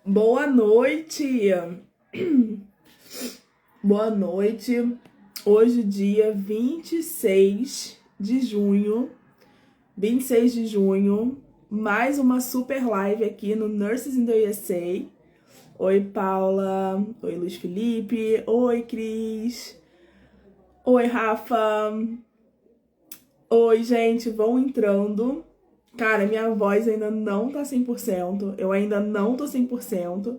Boa noite! Boa noite. Hoje, dia 26 de junho, mais uma super live aqui no Nurses in the USA. Oi, Paula. Oi, Luiz Felipe. Oi, Cris. Oi, Rafa. Oi, gente, vão entrando. Cara, minha voz ainda não tá 100%. Eu ainda não tô 100%.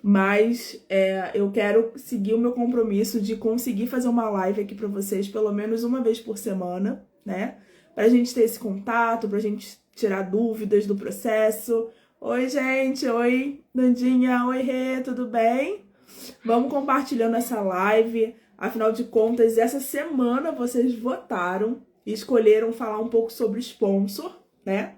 Mas eu quero seguir o meu compromisso de conseguir fazer uma live aqui pra vocês pelo menos uma vez por semana, né? Pra gente ter esse contato, pra gente tirar dúvidas do processo. Oi, gente! Oi, Nandinha! Oi, Rê! Tudo bem? Vamos compartilhando essa live. Afinal de contas, essa semana vocês votaram e escolheram falar um pouco sobre sponsor, né?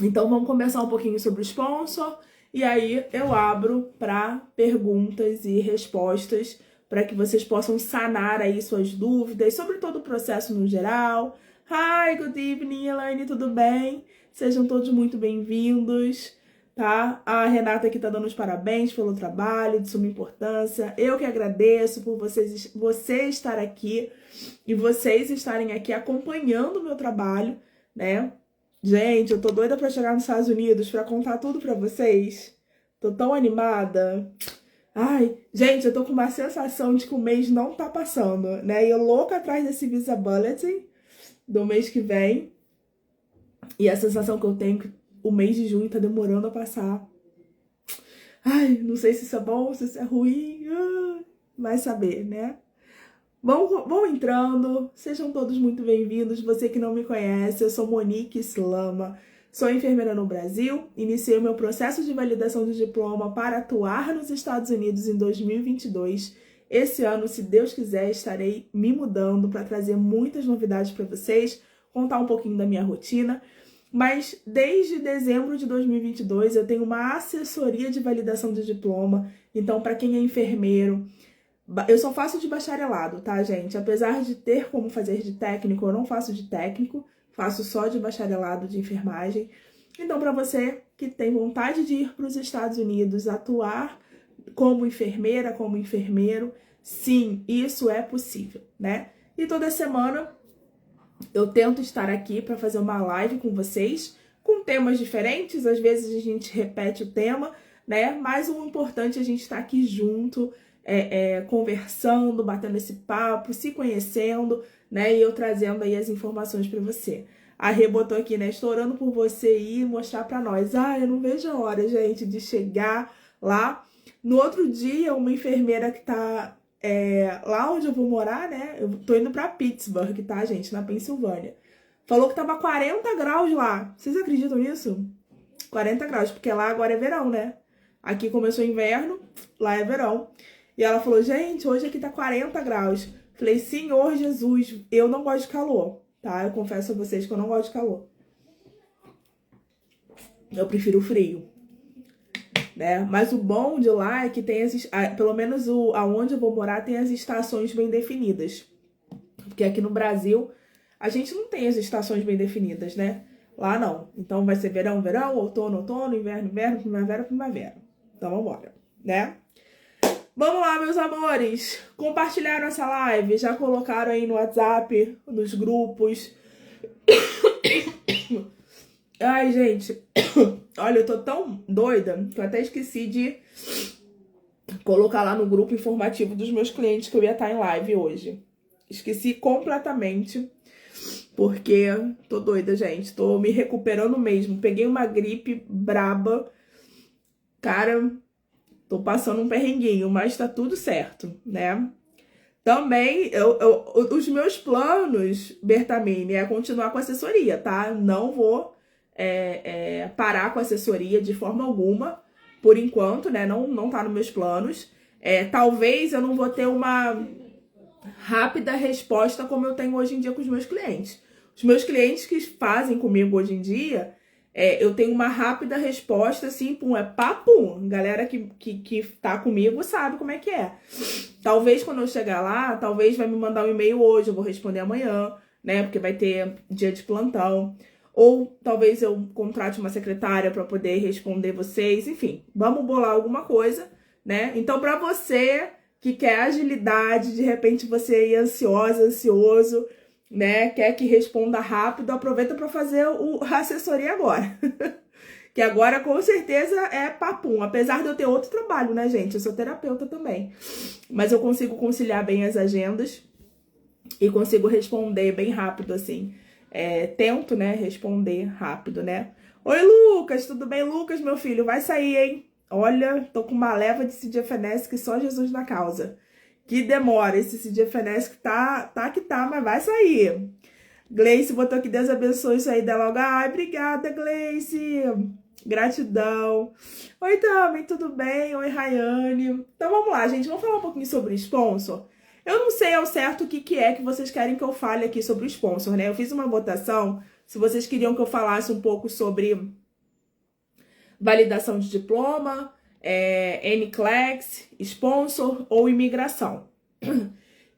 Então vamos conversar um pouquinho sobre o sponsor e aí eu abro para perguntas e respostas para que vocês possam sanar aí suas dúvidas sobre todo o processo no geral. Hi, good evening, Elaine, tudo bem? Sejam todos muito bem-vindos, tá? A Renata aqui tá dando os parabéns pelo trabalho, de suma importância. Eu que agradeço por você estar aqui e vocês estarem aqui acompanhando o meu trabalho, né? Gente, eu tô doida pra chegar nos Estados Unidos pra contar tudo pra vocês. Tô tão animada. Ai, gente, eu tô com uma sensação de que o mês não tá passando, né? E eu louca atrás desse Visa Bulletin do mês que vem. E a sensação que eu tenho é que o mês de junho tá demorando a passar. Ai, não sei se isso é bom, se isso é ruim. Vai saber, né? Vão entrando, sejam todos muito bem-vindos. Você que não me conhece, eu sou Monique Slama, sou enfermeira no Brasil, iniciei o meu processo de validação de diploma para atuar nos Estados Unidos em 2022. Esse ano, se Deus quiser, estarei me mudando para trazer muitas novidades para vocês, contar um pouquinho da minha rotina. Mas desde dezembro de 2022 eu tenho uma assessoria de validação de diploma, então para quem é enfermeiro, eu só faço de bacharelado, tá, gente? Apesar de ter como fazer de técnico, eu não faço de técnico, faço só de bacharelado de enfermagem. Então, para você que tem vontade de ir para os Estados Unidos atuar como enfermeira, como enfermeiro, sim, isso é possível, né? E toda semana eu tento estar aqui para fazer uma live com vocês, com temas diferentes, às vezes a gente repete o tema, né? Mas o importante é a gente estar aqui junto, conversando, batendo esse papo, se conhecendo, né? E eu trazendo aí as informações para você. A Rê botou aqui, né? Estou orando por você ir mostrar para nós. Ah, eu não vejo a hora, gente, de chegar lá. No outro dia, uma enfermeira que tá lá onde eu vou morar, né? Eu tô indo pra Pittsburgh, tá, gente? Na Pensilvânia. Falou que tava 40 graus lá. Vocês acreditam nisso? 40 graus, porque lá agora é verão, né? Aqui começou inverno, lá é verão. E ela falou, gente, hoje aqui tá 40 graus. Falei, Senhor Jesus, eu não gosto de calor, tá? Eu confesso a vocês que eu não gosto de calor. Eu prefiro o frio, né? Mas o bom de lá é que tem pelo menos aonde eu vou morar tem as estações bem definidas. Porque aqui no Brasil a gente não tem as estações bem definidas, né? Lá não. Então vai ser verão, verão, outono, outono, inverno, inverno, primavera, primavera. Então vambora, né? Vamos lá, meus amores. Compartilharam essa live? Já colocaram aí no WhatsApp, nos grupos? Ai, gente. Olha, eu tô tão doida que eu até esqueci de colocar lá no grupo informativo dos meus clientes que eu ia estar em live hoje. Esqueci completamente, porque tô doida, gente. Tô me recuperando mesmo. Peguei uma gripe braba. Cara, tô passando um perrenguinho, mas tá tudo certo, né? Também, os meus planos, Bertamini, é continuar com a assessoria, tá? Não vou parar com a assessoria de forma alguma, por enquanto, né? Não tá nos meus planos. Talvez eu não vou ter uma rápida resposta como eu tenho hoje em dia com os meus clientes. Os meus clientes que fazem comigo hoje em dia, eu tenho uma rápida resposta, assim, pum, papum. Galera que tá comigo sabe como é que é. Talvez quando eu chegar lá, talvez vai me mandar um e-mail hoje, eu vou responder amanhã, né? Porque vai ter dia de plantão. ou talvez eu contrate uma secretária para poder responder vocês, enfim, vamos bolar alguma coisa, né? Então, para você que quer agilidade, de repente você é ansiosa, ansioso, né? Quer que responda rápido, aproveita para fazer a assessoria agora. Que agora, com certeza, é papum. Apesar de eu ter outro trabalho, né, gente? Eu sou terapeuta também. Mas eu consigo conciliar bem as agendas e consigo responder bem rápido, assim. Tento, né, responder rápido, né? Oi, Lucas! Tudo bem, Lucas, meu filho? Vai sair, hein? Olha, tô com uma leva de CDFNS que só Jesus na causa. Que demora. Esse CDFNS que tá, mas vai sair. Gleice botou que Deus abençoe isso aí dela logo. Ai, obrigada, Gleice. Gratidão. Oi, Tami, tudo bem? Oi, Rayane. Então, vamos lá, gente. Vamos falar um pouquinho sobre o sponsor. Eu não sei ao certo o que é que vocês querem que eu fale aqui sobre o sponsor, né? Eu fiz uma votação, se vocês queriam que eu falasse um pouco sobre validação de diploma, NCLEX, sponsor ou imigração.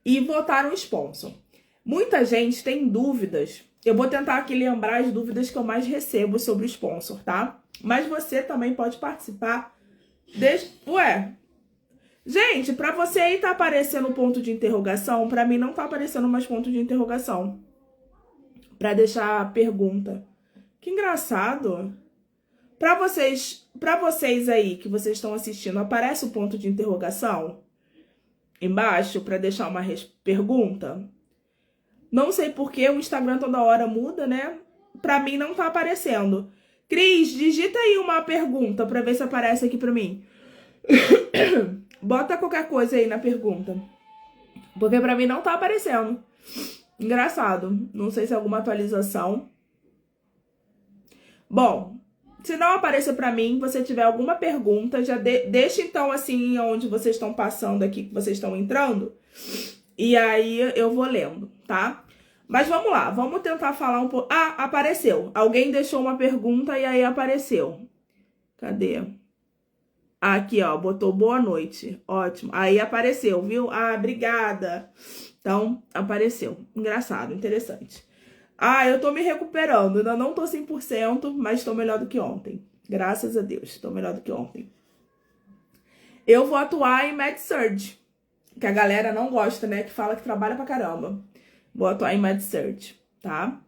E votaram sponsor. Muita gente tem dúvidas. Eu vou tentar aqui lembrar as dúvidas que eu mais recebo sobre o sponsor, tá? Mas você também pode participar. Ué, gente, pra você aí tá aparecendo um ponto de interrogação, pra mim não tá aparecendo mais ponto de interrogação. Pra deixar a pergunta. Que engraçado. Pra vocês aí que vocês estão assistindo, aparece o ponto de interrogação embaixo pra deixar uma pergunta? Não sei porque o Instagram toda hora muda, né? Pra mim não tá aparecendo. Cris, digita aí uma pergunta pra ver se aparece aqui pra mim. Bota qualquer coisa aí na pergunta. Porque pra mim não tá aparecendo. Engraçado. Não sei se é alguma atualização. Bom, se não aparecer pra mim, você tiver alguma pergunta, já deixa então assim onde vocês estão passando aqui, que vocês estão entrando. E aí eu vou lendo, tá? Mas vamos lá, vamos tentar falar um pouco. Ah, apareceu. Alguém deixou uma pergunta e aí apareceu. Cadê? Aqui, ó, botou boa noite. Ótimo. Aí apareceu, viu? Ah, obrigada. Então, apareceu. Engraçado, interessante. Ah, eu tô me recuperando. Ainda não tô 100%, mas tô melhor do que ontem. Graças a Deus, tô melhor do que ontem. Eu vou atuar em MedSurg, que a galera não gosta, né? Que fala que trabalha pra caramba. Vou atuar em MedSurg, tá?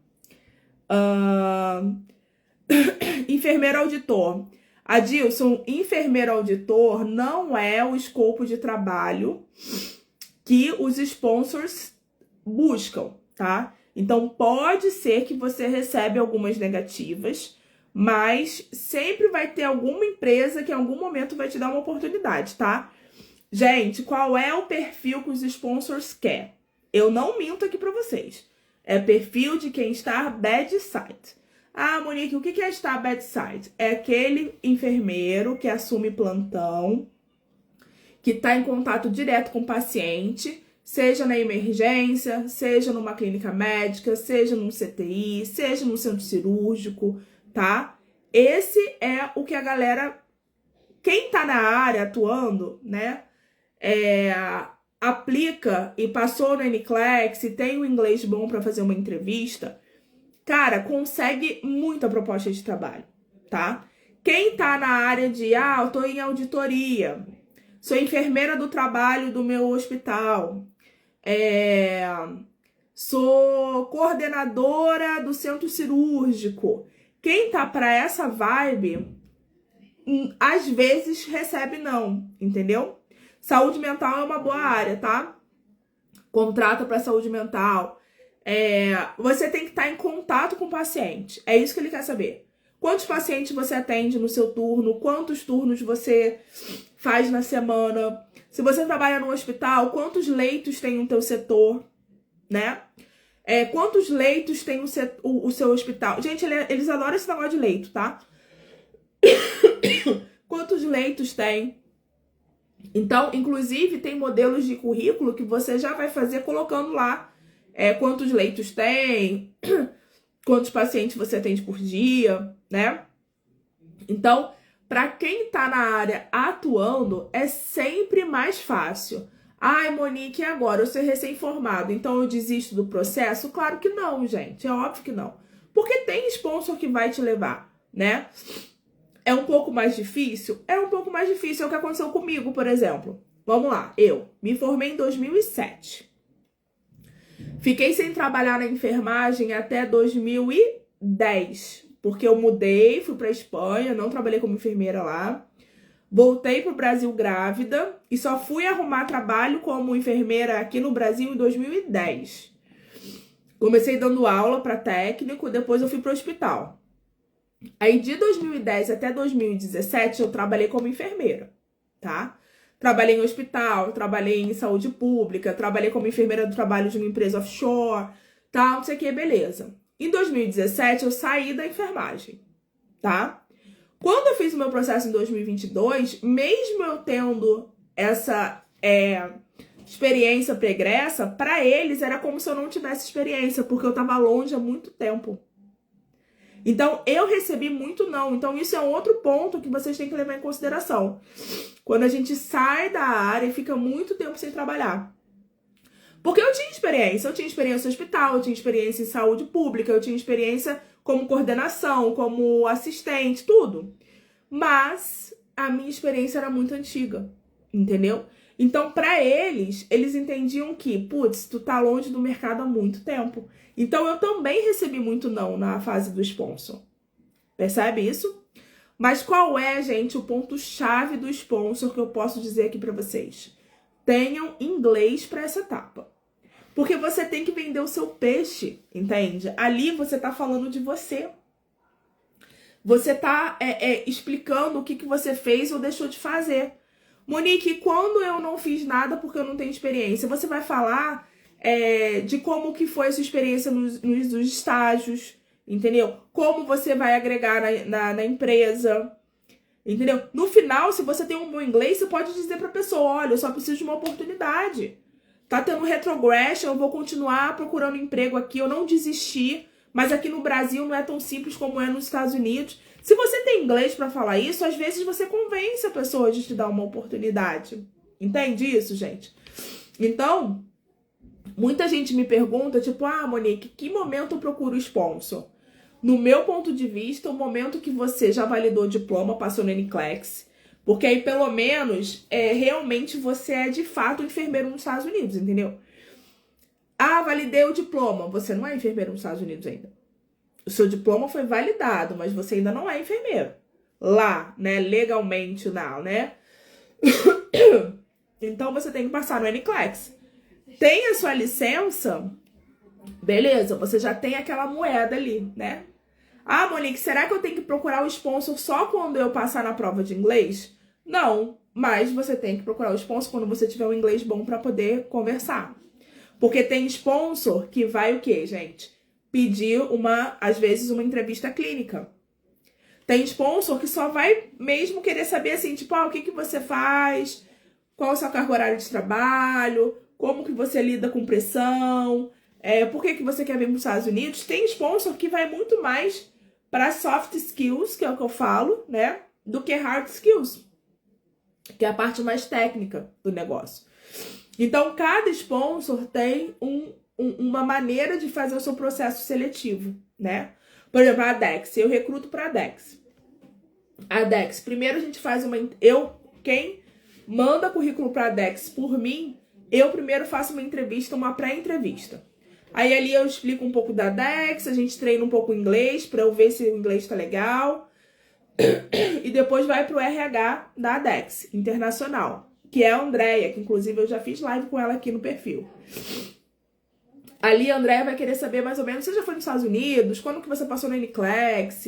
Enfermeiro auditor. Adilson, enfermeiro auditor não é o escopo de trabalho que os sponsors buscam, tá? Então, pode ser que você recebe algumas negativas, mas sempre vai ter alguma empresa que em algum momento vai te dar uma oportunidade, tá? Gente, qual é o perfil que os sponsors querem? Eu não minto aqui pra vocês. É perfil de quem está bedside. Ah, Monique, o que é estar bedside? É aquele enfermeiro que assume plantão, que está em contato direto com o paciente, seja na emergência, seja numa clínica médica, seja num CTI, seja num centro cirúrgico, tá? Esse é o que a galera, quem tá na área atuando, né, aplica e passou no NCLEX e tem o inglês bom para fazer uma entrevista, cara, consegue muita proposta de trabalho, tá? Quem tá na área de, eu tô em auditoria, sou enfermeira do trabalho do meu hospital, sou coordenadora do centro cirúrgico. Quem tá pra essa vibe, às vezes recebe não, entendeu? Saúde mental é uma boa área, tá? Contrata pra saúde mental. Você tem que estar em contato com o paciente. É isso que ele quer saber. Quantos pacientes você atende no seu turno? Quantos turnos você faz na semana? Se você trabalha no hospital, quantos leitos tem o teu setor, né? Quantos leitos tem o seu hospital? Gente, eles adoram esse negócio de leito, tá? Quantos leitos tem? Então, inclusive, tem modelos de currículo que você já vai fazer colocando lá quantos leitos tem, quantos pacientes você atende por dia, né? Então, para quem tá na área atuando, é sempre mais fácil. Ai, Monique, e agora? Eu sou recém-formado, então eu desisto do processo? Claro que não, gente. É óbvio que não. Porque tem sponsor que vai te levar, né? É um pouco mais difícil? É um pouco mais difícil. É o que aconteceu comigo, por exemplo. Vamos lá, eu me formei em 2007. Fiquei sem trabalhar na enfermagem até 2010, porque eu mudei, fui pra Espanha, não trabalhei como enfermeira lá. Voltei pro Brasil grávida e só fui arrumar trabalho como enfermeira aqui no Brasil em 2010. Comecei dando aula para técnico, depois eu fui pro hospital. Aí de 2010 até 2017 eu trabalhei como enfermeira, tá? Trabalhei em hospital, trabalhei em saúde pública, trabalhei como enfermeira do trabalho de uma empresa offshore, tal, não sei o que, beleza. Em 2017 eu saí da enfermagem, tá? Quando eu fiz o meu processo em 2022, mesmo eu tendo essa experiência pregressa, para eles era como se eu não tivesse experiência, porque eu tava longe há muito tempo. Então, eu recebi muito não. Então, isso é um outro ponto que vocês têm que levar em consideração. Quando a gente sai da área e fica muito tempo sem trabalhar. Porque eu tinha experiência no hospital, eu tinha experiência em saúde pública, eu tinha experiência como coordenação, como assistente, tudo. Mas a minha experiência era muito antiga, entendeu? Então, para eles entendiam que, putz, tu tá longe do mercado há muito tempo. Então, eu também recebi muito não na fase do sponsor. Percebe isso? Mas qual é, gente, o ponto-chave do sponsor que eu posso dizer aqui para vocês? Tenham inglês para essa etapa. Porque você tem que vender o seu peixe, entende? Ali você tá falando de você. Você tá explicando o que você fez ou deixou de fazer. Monique, quando eu não fiz nada porque eu não tenho experiência, você vai falar de como que foi a sua experiência nos estágios, entendeu? Como você vai agregar na empresa, entendeu? No final, se você tem um bom inglês, você pode dizer pra pessoa, olha, eu só preciso de uma oportunidade. Tá tendo retrogression, eu vou continuar procurando emprego aqui, eu não desisti, mas aqui no Brasil não é tão simples como é nos Estados Unidos. Se você tem inglês pra falar isso, às vezes você convence a pessoa de te dar uma oportunidade. Entende isso, gente? Então, muita gente me pergunta, tipo, Monique, que momento eu procuro sponsor? No meu ponto de vista, o momento que você já validou o diploma, passou no NCLEX, porque aí pelo menos realmente você é de fato enfermeiro nos Estados Unidos, entendeu? Validei o diploma, você não é enfermeiro nos Estados Unidos ainda. O seu diploma foi validado, mas você ainda não é enfermeiro. Lá, né, legalmente não, né? Então você tem que passar no NCLEX. Tem a sua licença, beleza, você já tem aquela moeda ali, né? Monique, será que eu tenho que procurar o sponsor só quando eu passar na prova de inglês? Não, mas você tem que procurar o sponsor quando você tiver um inglês bom para poder conversar. Porque tem sponsor que vai o quê, gente? Pedir às vezes, uma entrevista clínica. Tem sponsor que só vai mesmo querer saber assim, tipo, o que você faz, qual é a sua carga horária de trabalho, como que você lida com pressão, por que você quer vir para os Estados Unidos. Tem sponsor que vai muito mais para soft skills, que é o que eu falo, né, do que hard skills, que é a parte mais técnica do negócio. Então, cada sponsor tem uma maneira de fazer o seu processo seletivo, né? Por exemplo, a Dex, eu recruto para a Dex. A Dex, primeiro a gente faz quem manda currículo para a Dex por mim, eu primeiro faço uma pré-entrevista. Aí ali eu explico um pouco da Dex, a gente treina um pouco o inglês para eu ver se o inglês tá legal. E depois vai pro RH da Dex, internacional, que é a Andrea, que inclusive eu já fiz live com ela aqui no perfil. Ali a Andrea vai querer saber mais ou menos, você já foi nos Estados Unidos? Quando que você passou no NCLEX?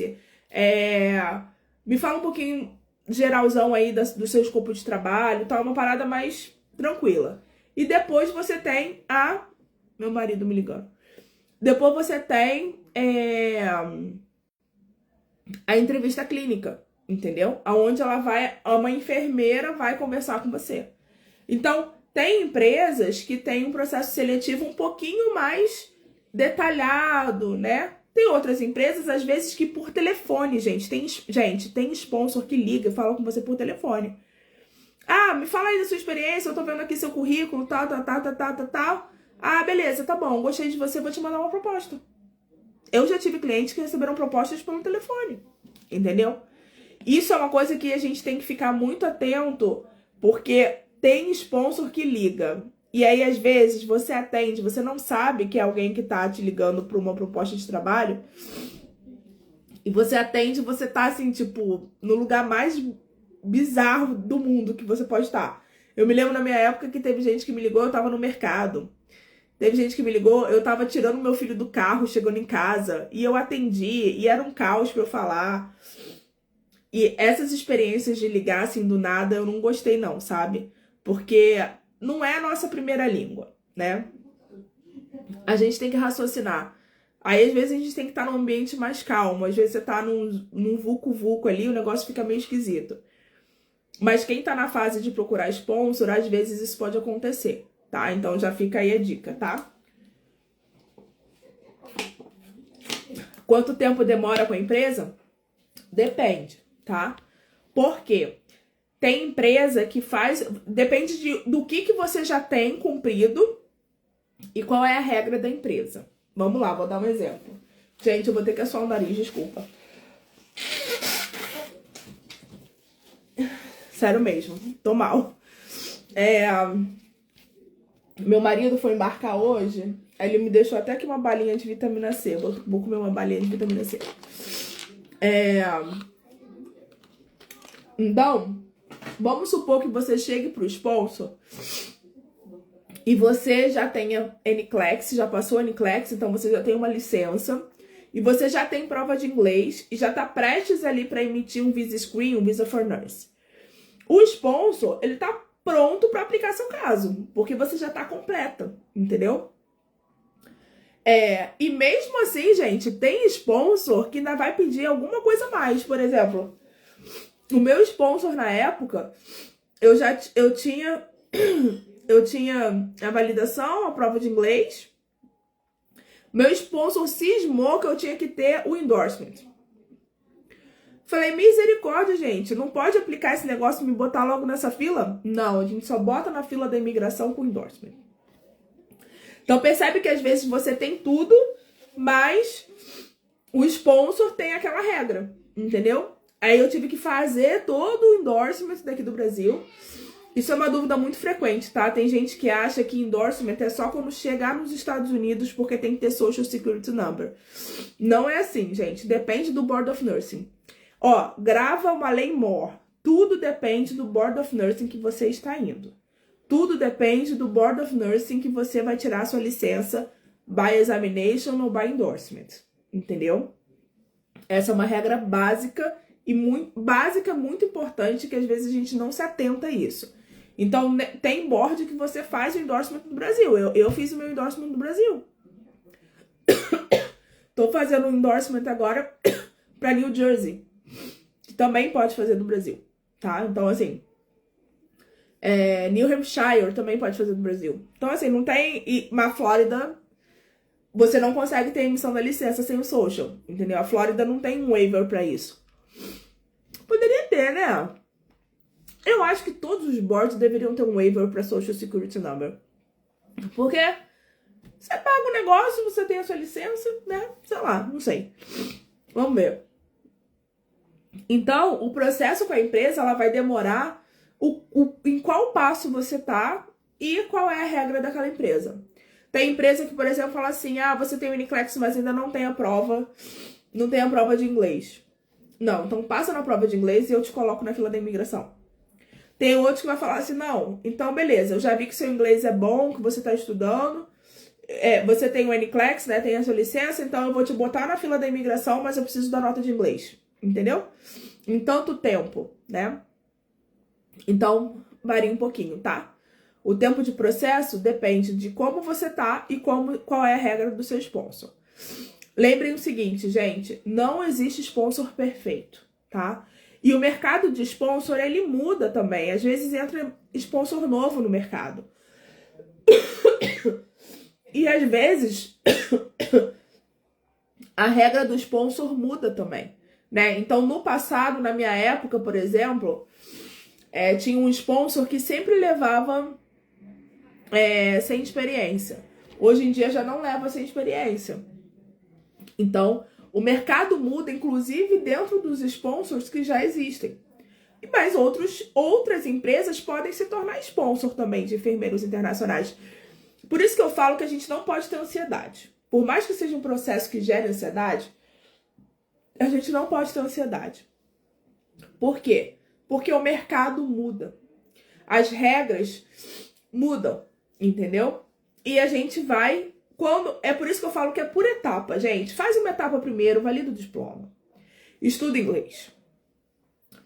Me fala um pouquinho geralzão aí do seu escopo de trabalho, tá? Uma parada mais tranquila. E depois você tem meu marido me ligando. Depois você tem a entrevista clínica, entendeu? Aonde uma enfermeira vai conversar com você. Então, tem empresas que têm um processo seletivo um pouquinho mais detalhado, né? Tem outras empresas, às vezes, que por telefone, gente. Tem sponsor que liga e fala com você por telefone. Me fala aí da sua experiência, eu tô vendo aqui seu currículo, tal. Beleza, tá bom, gostei de você, vou te mandar uma proposta. Eu já tive clientes que receberam propostas pelo telefone, entendeu? Isso é uma coisa que a gente tem que ficar muito atento, porque tem sponsor que liga. E aí, às vezes, você atende, você não sabe que é alguém que tá te ligando para uma proposta de trabalho. E você atende, você tá assim, tipo, no lugar mais bizarro do mundo que você pode estar. Eu me lembro na minha época que teve gente que me ligou, eu tava no mercado. Teve gente que me ligou, eu tava tirando meu filho do carro, chegando em casa, e eu atendi, e era um caos pra eu falar. E essas experiências de ligar assim do nada, eu não gostei não, sabe? Porque não é a nossa primeira língua, né? A gente tem que raciocinar. Aí, às vezes, a gente tem que estar num ambiente mais calmo. Às vezes, você tá num vucu-vucu ali, o negócio fica meio esquisito. Mas quem tá na fase de procurar sponsor, às vezes isso pode acontecer, tá? Então, já fica aí a dica, tá? Quanto tempo demora com a empresa? Depende, tá? Por quê? Tem empresa que faz... Depende do que você já tem cumprido e qual é a regra da empresa. Vamos lá, vou dar um exemplo. Gente, eu vou ter que assoar o nariz, desculpa. Sério mesmo, tô mal. Meu marido foi embarcar hoje, aí ele me deixou até aqui uma balinha de vitamina C. Vou comer uma balinha de vitamina C. Então, vamos supor que você chegue pro sponsor e você já tenha NCLEX, já passou NCLEX, então você já tem uma licença. E você já tem prova de inglês e já está prestes ali para emitir um Visa Screen, um Visa for Nurse. O sponsor, ele tá pronto para aplicar seu caso, porque você já tá completa, entendeu? E mesmo assim, gente, tem sponsor que ainda vai pedir alguma coisa a mais. Por exemplo, o meu sponsor na época, eu tinha a validação, a prova de inglês. Meu sponsor cismou que eu tinha que ter o endorsement. Falei, misericórdia, gente, não pode aplicar esse negócio e me botar logo nessa fila? Não, a gente só bota na fila da imigração com endorsement. Então percebe que às vezes você tem tudo, mas o sponsor tem aquela regra, entendeu? Aí eu tive que fazer todo o endorsement daqui do Brasil. Isso é uma dúvida muito frequente, tá? Tem gente que acha que endorsement é só quando chegar nos Estados Unidos porque tem que ter Social Security Number. Não é assim, gente. Depende do Board of Nursing. Ó, grava uma lei more. Tudo depende do Board of Nursing que você está indo. Tudo depende do Board of Nursing que você vai tirar sua licença by examination ou by endorsement. Entendeu? Essa é uma regra básica e muito importante que às vezes a gente não se atenta a isso. Então, tem board que você faz o endorsement do Brasil. Eu fiz o meu endorsement do Brasil. Tô fazendo um endorsement agora para New Jersey, que também pode fazer do Brasil, tá? Então, assim, New Hampshire também pode fazer do Brasil. Então, assim, não tem... E na Flórida, você não consegue ter emissão da licença sem o social, entendeu? A Flórida não tem um waiver para isso. Poderia ter, né? Eu acho que todos os boards deveriam ter um waiver para Social Security Number. Porque você paga o negócio, você tem a sua licença, né? Sei lá, não sei. Vamos ver. Então, o processo com a empresa, ela vai demorar em qual passo você tá e qual é a regra daquela empresa. Tem empresa que, por exemplo, fala assim, você tem o NCLEX, mas ainda não tem a prova, não tem a prova de inglês. Não, então passa na prova de inglês e eu te coloco na fila da imigração. Tem outro que vai falar assim, não, então beleza, eu já vi que seu inglês é bom, que você tá estudando, você tem o NCLEX, né, tem a sua licença, então eu vou te botar na fila da imigração, mas eu preciso da nota de inglês, entendeu? Em tanto tempo, né? Então, varia um pouquinho, tá? O tempo de processo depende de como você tá e qual é a regra do seu sponsor. Lembrem o seguinte, gente, não existe sponsor perfeito, tá? E o mercado de sponsor, ele muda também. Às vezes entra sponsor novo no mercado. E às vezes a regra do sponsor muda também, né? Então, no passado, na minha época, por exemplo, tinha um sponsor que sempre levava sem experiência. Hoje em dia já não leva sem experiência. Então, o mercado muda, inclusive dentro dos sponsors que já existem. Mas outras empresas podem se tornar sponsor também de enfermeiros internacionais. Por isso que eu falo que a gente não pode ter ansiedade. Por mais que seja um processo que gere ansiedade, a gente não pode ter ansiedade. Por quê? Porque o mercado muda. As regras mudam, entendeu? E a gente vai... É por isso que eu falo que é por etapa, gente. Faz uma etapa primeiro, valida o diploma. Estuda inglês.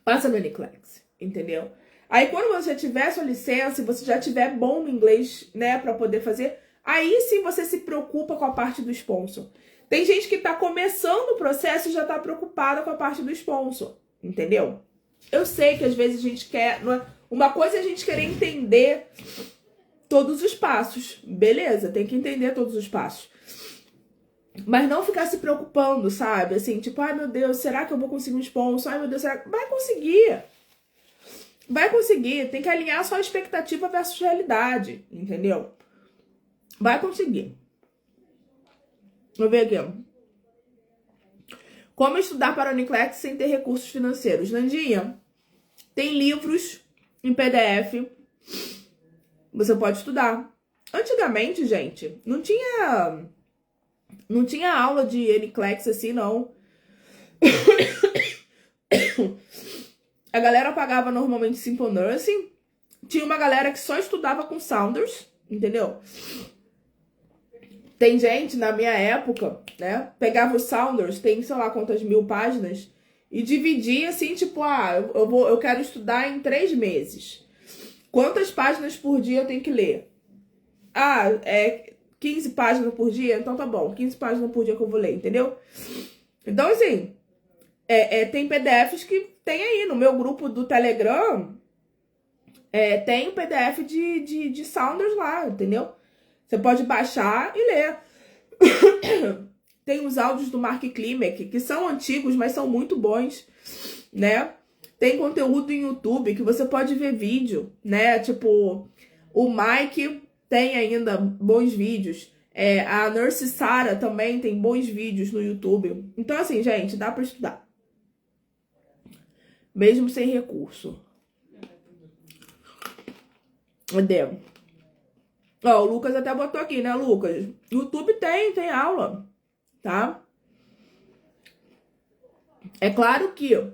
Passa no NCLEX, entendeu? Aí quando você tiver sua licença, você já tiver bom no inglês, né, pra poder fazer, aí sim você se preocupa com a parte do sponsor. Tem gente que tá começando o processo e já tá preocupada com a parte do sponsor, entendeu? Eu sei que às vezes a gente quer... Uma coisa é a gente querer entender todos os passos. Beleza, tem que entender todos os passos. Mas não ficar se preocupando, sabe? Assim, tipo, ai meu Deus, será que eu vou conseguir um sponsor? Ai meu Deus, será que... Vai conseguir. Vai conseguir. Tem que alinhar sua expectativa versus realidade, entendeu? Vai conseguir. Vou ver aqui, ó. Como estudar para o NCLEX sem ter recursos financeiros? Nandinha, tem livros em PDF. Você pode estudar. Antigamente, gente, não tinha aula de NCLEX assim, não. A galera pagava normalmente Simple Nursing. Tinha uma galera que só estudava com Saunders, entendeu? Tem gente, na minha época, né, pegava o Saunders, tem sei lá quantas 1000 páginas, e dividia assim, tipo, eu quero estudar em 3 meses. Quantas páginas por dia eu tenho que ler? 15 páginas por dia? Então tá bom, 15 páginas por dia que eu vou ler, entendeu? Então, assim, tem PDFs que tem aí no meu grupo do Telegram, tem o PDF de Saunders lá, entendeu? Você pode baixar e ler. Tem os áudios do Mark Klimek, que são antigos, mas são muito bons, né? Tem conteúdo em YouTube que você pode ver vídeo, né? Tipo, o Mike tem ainda bons vídeos. A Nurse Sarah também tem bons vídeos no YouTube. Então, assim, gente, dá pra estudar. Mesmo sem recurso. Cadê? Ó, o Lucas até botou aqui, né, Lucas? YouTube tem aula, tá? É claro que... eu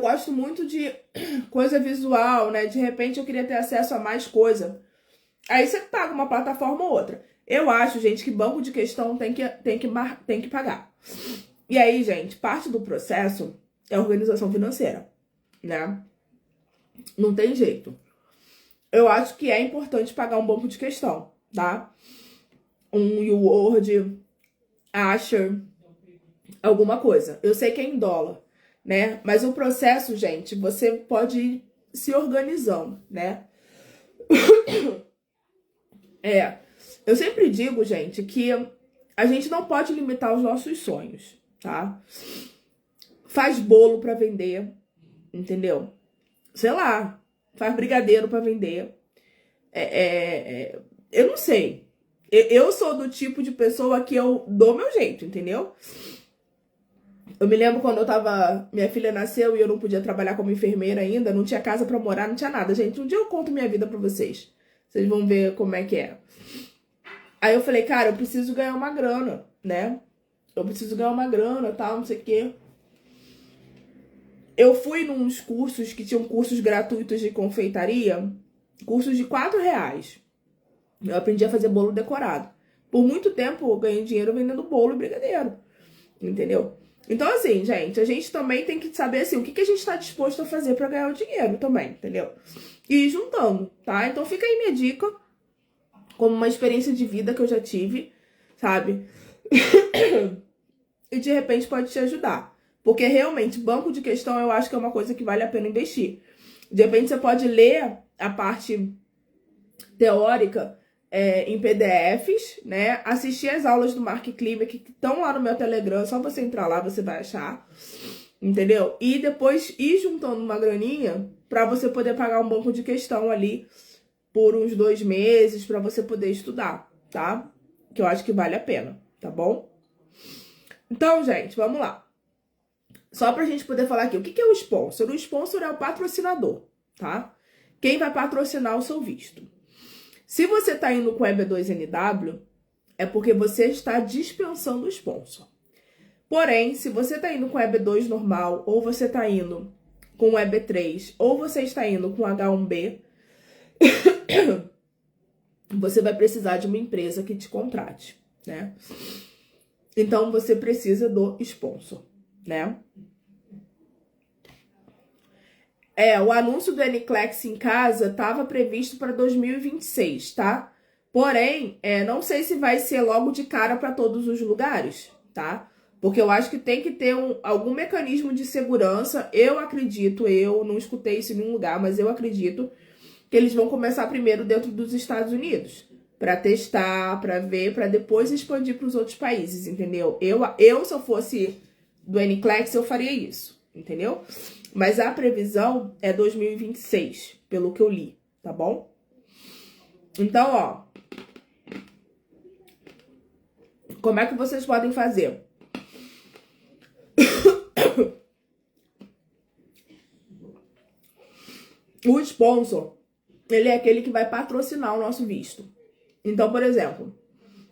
gosto muito de coisa visual, né? De repente eu queria ter acesso a mais coisa. Aí você paga uma plataforma ou outra. Eu acho, gente, que banco de questão tem que pagar. E aí, gente, parte do processo é a organização financeira, né? Não tem jeito. Eu acho que é importante pagar um banco de questão, tá? Um YouWord, Asher, alguma coisa. Eu sei que é em dólar, né? Mas o processo, gente, você pode ir se organizando, né? Eu sempre digo, gente, que a gente não pode limitar os nossos sonhos, tá? Faz bolo pra vender, entendeu? Sei lá, faz brigadeiro pra vender. Eu não sei. Eu sou do tipo de pessoa que eu dou meu jeito, entendeu? Eu me lembro quando minha filha nasceu e eu não podia trabalhar como enfermeira ainda, não tinha casa pra morar, não tinha nada. Gente, um dia eu conto minha vida pra vocês. Vocês vão ver como é que é. Aí eu falei, cara, eu preciso ganhar uma grana, né? Eu preciso ganhar uma grana, tal, não sei o quê. Eu fui nos cursos que tinham cursos gratuitos de confeitaria, cursos de R$4. Eu aprendi a fazer bolo decorado. Por muito tempo eu ganhei dinheiro vendendo bolo e brigadeiro, entendeu? Então assim, gente, a gente também tem que saber assim, o que a gente tá disposto a fazer pra ganhar o dinheiro também, entendeu? E ir juntando, tá? Então fica aí minha dica, como uma experiência de vida que eu já tive, sabe? E de repente pode te ajudar. Porque realmente, banco de questão eu acho que é uma coisa que vale a pena investir. De repente você pode ler a parte teórica em PDFs, né? Assistir as aulas do Mark Klimek que estão lá no meu Telegram, é só você entrar lá, você vai achar, entendeu? E depois ir juntando uma graninha pra você poder pagar um banco de questão ali por uns 2 meses pra você poder estudar, tá? Que eu acho que vale a pena, tá bom? Então, gente, vamos lá. Só pra gente poder falar aqui, o que é o sponsor? O sponsor é o patrocinador, tá? Quem vai patrocinar o seu visto. Se você tá indo com EB2NW, é porque você está dispensando o sponsor. Porém, se você tá indo com EB2 normal, ou você tá indo com EB3, ou você está indo com H1B, você vai precisar de uma empresa que te contrate, né? Então, você precisa do sponsor, né? O anúncio do NCLEX em casa estava previsto para 2026, tá? Porém, não sei se vai ser logo de cara para todos os lugares, tá? Porque eu acho que tem que ter algum mecanismo de segurança. Eu acredito, eu não escutei isso em nenhum lugar, mas eu acredito que eles vão começar primeiro dentro dos Estados Unidos, para testar, para ver, para depois expandir para os outros países, entendeu? Eu, se eu fosse do NCLEX, eu faria isso, entendeu? Mas a previsão é 2026, pelo que eu li, tá bom? Então, ó, como é que vocês podem fazer? O sponsor, ele é aquele que vai patrocinar o nosso visto. Então, por exemplo,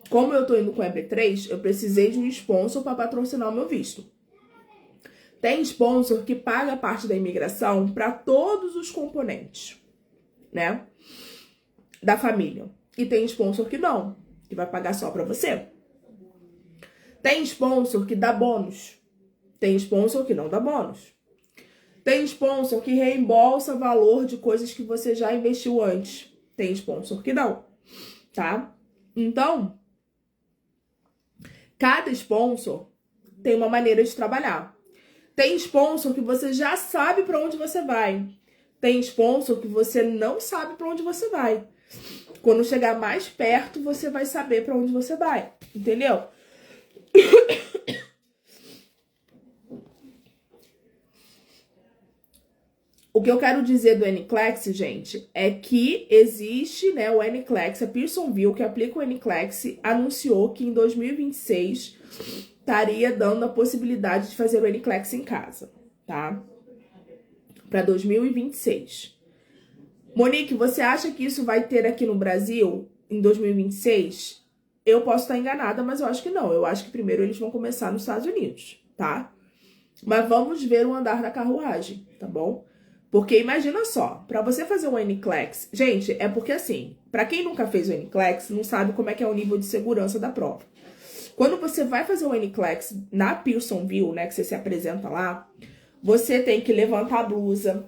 como eu tô indo com o EB3, eu precisei de um sponsor para patrocinar o meu visto. Tem sponsor que paga a parte da imigração para todos os componentes, né, da família. E tem sponsor que não, que vai pagar só para você. Tem sponsor que dá bônus. Tem sponsor que não dá bônus. Tem sponsor que reembolsa valor de coisas que você já investiu antes. Tem sponsor que não, tá? Então, cada sponsor tem uma maneira de trabalhar. Tem sponsor que você já sabe para onde você vai. Tem sponsor que você não sabe para onde você vai. Quando chegar mais perto, você vai saber para onde você vai. Entendeu? O que eu quero dizer do NCLEX, gente, é que existe, né, o NCLEX, a Pearsonville, que aplica o NCLEX, anunciou que em 2026 estaria dando a possibilidade de fazer o NCLEX em casa, tá? Para 2026. Monique, você acha que isso vai ter aqui no Brasil em 2026? Eu posso estar enganada, mas eu acho que não. Eu acho que primeiro eles vão começar nos Estados Unidos, tá? Mas vamos ver o andar da carruagem, tá bom? Porque imagina só, para você fazer o NCLEX, gente, é porque assim, para quem nunca fez o NCLEX, não sabe como é que é o nível de segurança da prova. Quando você vai fazer o NCLEX na Pearsonville, né, que você se apresenta lá, você tem que levantar a blusa,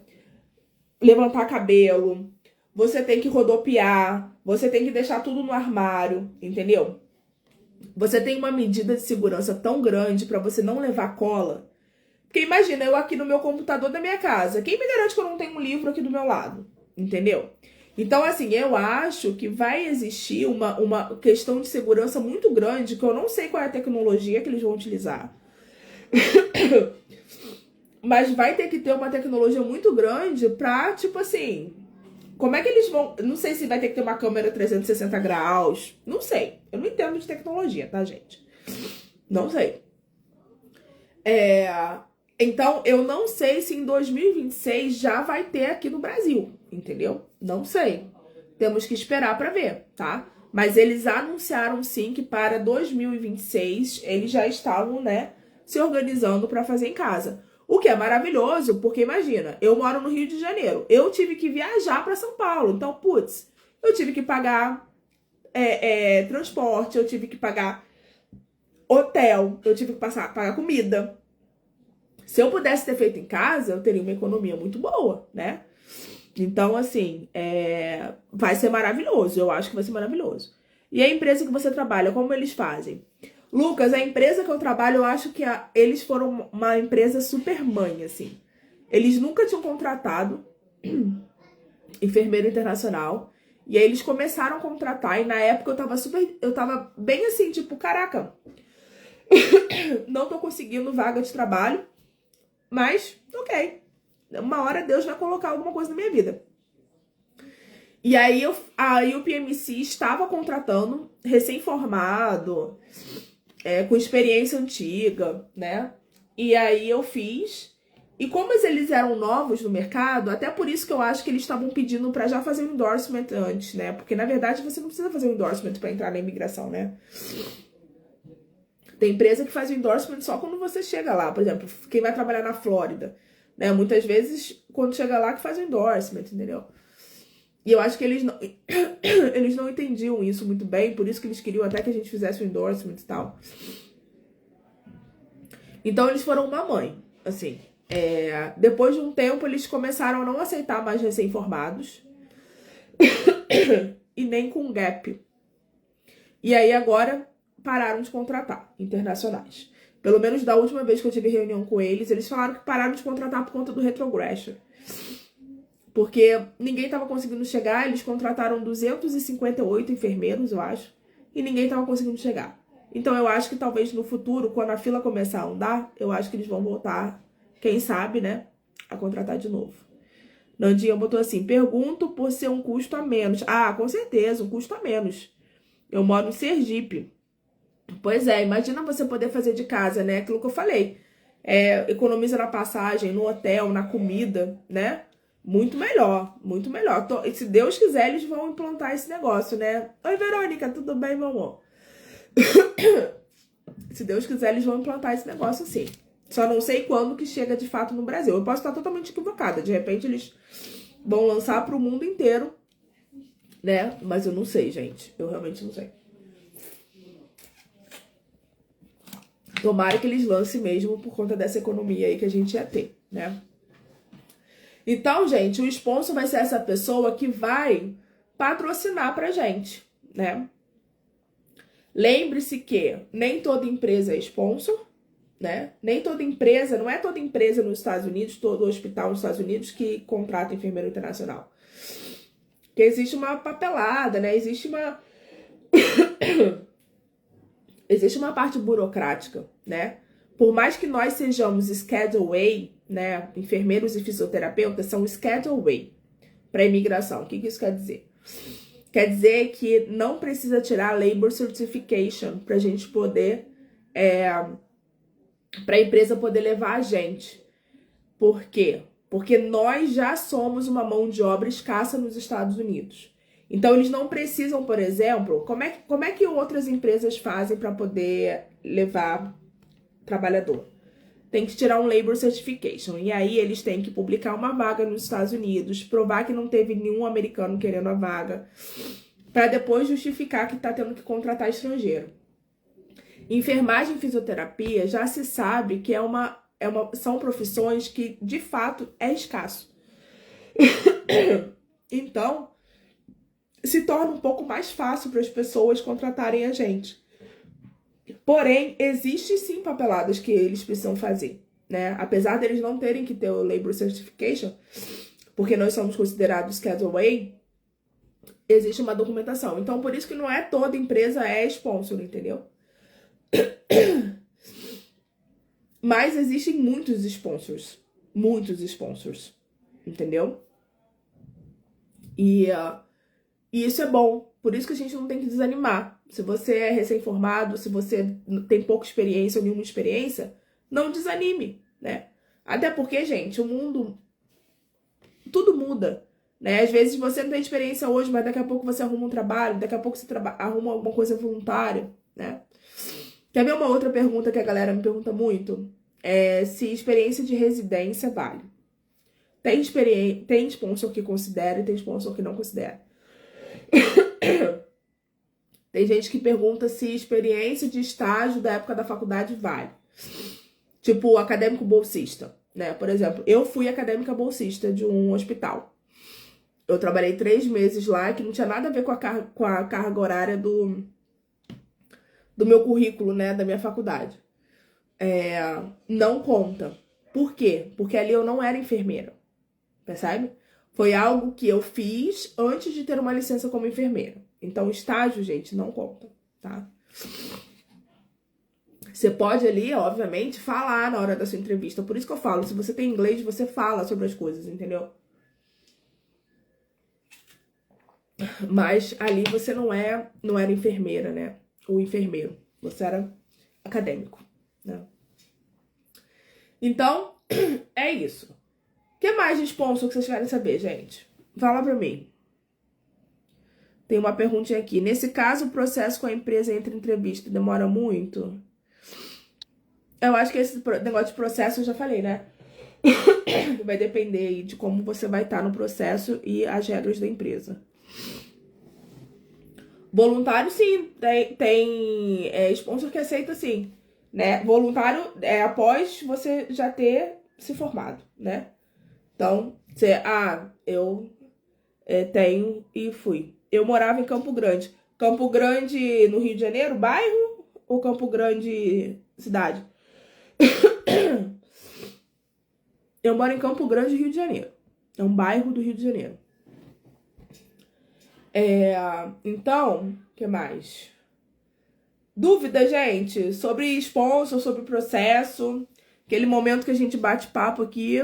levantar cabelo, você tem que rodopiar, você tem que deixar tudo no armário, entendeu? Você tem uma medida de segurança tão grande para você não levar cola. Porque imagina, eu aqui no meu computador da minha casa, quem me garante que eu não tenho um livro aqui do meu lado? Entendeu? Então, assim, eu acho que vai existir uma questão de segurança muito grande, que eu não sei qual é a tecnologia que eles vão utilizar. Mas vai ter que ter uma tecnologia muito grande pra, tipo assim, como é que eles vão... Não sei se vai ter que ter uma câmera 360 graus, não sei. Eu não entendo de tecnologia, tá, gente? Não sei. Então, eu não sei se em 2026 já vai ter aqui no Brasil, entendeu? Não sei. Temos que esperar para ver, tá? Mas eles anunciaram sim que para 2026 eles já estavam, né, se organizando para fazer em casa. O que é maravilhoso, porque imagina, eu moro no Rio de Janeiro, eu tive que viajar para São Paulo, então, putz, eu tive que pagar transporte, eu tive que pagar hotel, eu tive que pagar comida. Se eu pudesse ter feito em casa, eu teria uma economia muito boa, né? Então, assim, vai ser maravilhoso. Eu acho que vai ser maravilhoso. E a empresa que você trabalha, como eles fazem? Lucas, a empresa que eu trabalho, eu acho que eles foram uma empresa super mãe, assim. Eles nunca tinham contratado enfermeiro internacional. E aí eles começaram a contratar. E na época eu tava bem assim, tipo, caraca, não tô conseguindo vaga de trabalho. Mas, ok. Uma hora Deus vai colocar alguma coisa na minha vida. E aí o PMC estava contratando recém-formado, com experiência antiga, né? E aí eu fiz. E como eles eram novos no mercado, até por isso que eu acho que eles estavam pedindo pra já fazer um endorsement antes, né? Porque, na verdade, você não precisa fazer um endorsement pra entrar na imigração, né? Tem empresa que faz o endorsement só quando você chega lá. Por exemplo, quem vai trabalhar na Flórida, né? Muitas vezes, quando chega lá, que faz o endorsement, entendeu? E eu acho que eles não, eles não entendiam isso muito bem, por isso que eles queriam até que a gente fizesse o endorsement e tal. Então, eles foram uma mãe, assim. Depois de um tempo, eles começaram a não aceitar mais recém-formados e nem com gap. E aí, agora, pararam de contratar internacionais. Pelo menos da última vez que eu tive reunião com eles, eles falaram que pararam de contratar por conta do retrogression. Porque ninguém estava conseguindo chegar, eles contrataram 258 enfermeiros, eu acho, e ninguém estava conseguindo chegar. Então eu acho que talvez no futuro, quando a fila começar a andar, eu acho que eles vão voltar, quem sabe, né, a contratar de novo. Nandinha botou assim, pergunto por ser um custo a menos. Ah, com certeza, um custo a menos. Eu moro em Sergipe. Pois é, imagina você poder fazer de casa, né, aquilo que eu falei. Economiza na passagem, no hotel, na comida, né? Muito melhor, muito melhor. E se Deus quiser, eles vão implantar esse negócio, né? Oi, Verônica, tudo bem, meu amor? Se Deus quiser, eles vão implantar esse negócio sim. Só não sei quando que chega de fato no Brasil. Eu posso estar totalmente equivocada. De repente, eles vão lançar para o mundo inteiro, né? Mas eu não sei, gente. Eu realmente não sei. Tomara que eles lancem mesmo por conta dessa economia aí que a gente ia ter, né? Então, gente, o sponsor vai ser essa pessoa que vai patrocinar pra gente, né? Lembre-se que nem toda empresa é sponsor, né? Nem toda empresa, não é toda empresa nos Estados Unidos, todo hospital nos Estados Unidos que contrata enfermeiro internacional. Porque existe uma papelada, né? Existe uma parte burocrática, né? Por mais que nós sejamos Schedule A, né? Enfermeiros e fisioterapeutas são Schedule A para imigração. O que isso quer dizer? Quer dizer que não precisa tirar Labor Certification para a gente poder, para a empresa poder levar a gente. Por quê? Porque nós já somos uma mão de obra escassa nos Estados Unidos. Então, eles não precisam, por exemplo, como é que outras empresas fazem para poder levar trabalhador? Tem que tirar um Labor Certification. E aí, eles têm que publicar uma vaga nos Estados Unidos, provar que não teve nenhum americano querendo a vaga, para depois justificar que está tendo que contratar estrangeiro. Enfermagem e fisioterapia já se sabe que são profissões que, de fato, é escasso. Então, se torna um pouco mais fácil para as pessoas contratarem a gente. Porém, existe sim papeladas que eles precisam fazer, né? Apesar deles não terem que ter o Labor Certification, porque nós somos considerados Schedule A, existe uma documentação. Então, por isso que não é toda empresa é sponsor, entendeu? Mas existem muitos sponsors, entendeu? E isso é bom, por isso que a gente não tem que desanimar. Se você é recém-formado, se você tem pouca experiência ou nenhuma experiência, não desanime, né? Até porque, gente, o mundo, tudo muda, né? Às vezes você não tem experiência hoje, mas daqui a pouco você arruma um trabalho, daqui a pouco você arruma alguma coisa voluntária, né? Quer ver uma outra pergunta que a galera me pergunta muito? Se experiência de residência vale. Tem sponsor que considera e tem sponsor que não considera. Tem gente que pergunta se experiência de estágio da época da faculdade vale. Tipo, acadêmico bolsista, né? Por exemplo, eu fui acadêmica bolsista de um hospital. Eu trabalhei 3 meses lá, que não tinha nada a ver com a carga horária do meu currículo, né? Da minha faculdade. Não conta. Por quê? Porque ali eu não era enfermeira. Percebe? Foi algo que eu fiz antes de ter uma licença como enfermeira. Então, estágio, gente, não conta, tá? Você pode ali, obviamente, falar na hora da sua entrevista. Por isso que eu falo, se você tem inglês, você fala sobre as coisas, entendeu? Mas ali você não era enfermeira, né? Ou enfermeiro. Você era acadêmico, né? Então, é isso. O que mais de sponsor que vocês querem saber, gente? Fala pra mim. Tem uma perguntinha aqui. Nesse caso, o processo com a empresa entre entrevista demora muito? Eu acho que esse negócio de processo eu já falei, né? Vai depender aí de como você vai estar no processo e as regras da empresa. Voluntário, sim. Tem sponsor que aceita, sim. Né? Voluntário é após você já ter se formado, né? Então, eu tenho e fui. Eu morava em Campo Grande. Campo Grande, no Rio de Janeiro, bairro ou Campo Grande, cidade? Eu moro em Campo Grande, Rio de Janeiro. É um bairro do Rio de Janeiro. Então, o que mais? Dúvida, gente, sobre sponsor, sobre processo. Aquele momento que a gente bate papo aqui.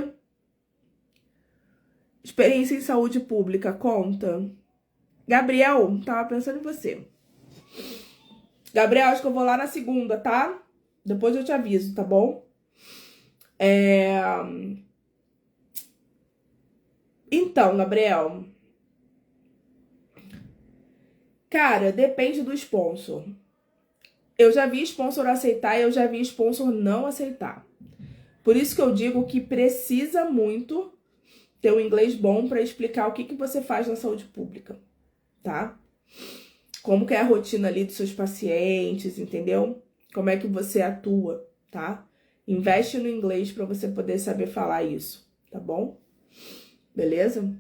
Experiência em saúde pública, conta? Gabriel, tava pensando em você. Gabriel, acho que eu vou lá na segunda, tá? Depois eu te aviso, tá bom? Então, Gabriel. Cara, depende do sponsor. Eu já vi sponsor aceitar e eu já vi sponsor não aceitar. Por isso que eu digo que precisa muito ter um inglês bom para explicar o que você faz na saúde pública, tá? Como que é a rotina ali dos seus pacientes, entendeu? Como é que você atua, tá? Investe no inglês para você poder saber falar isso, tá bom? Beleza?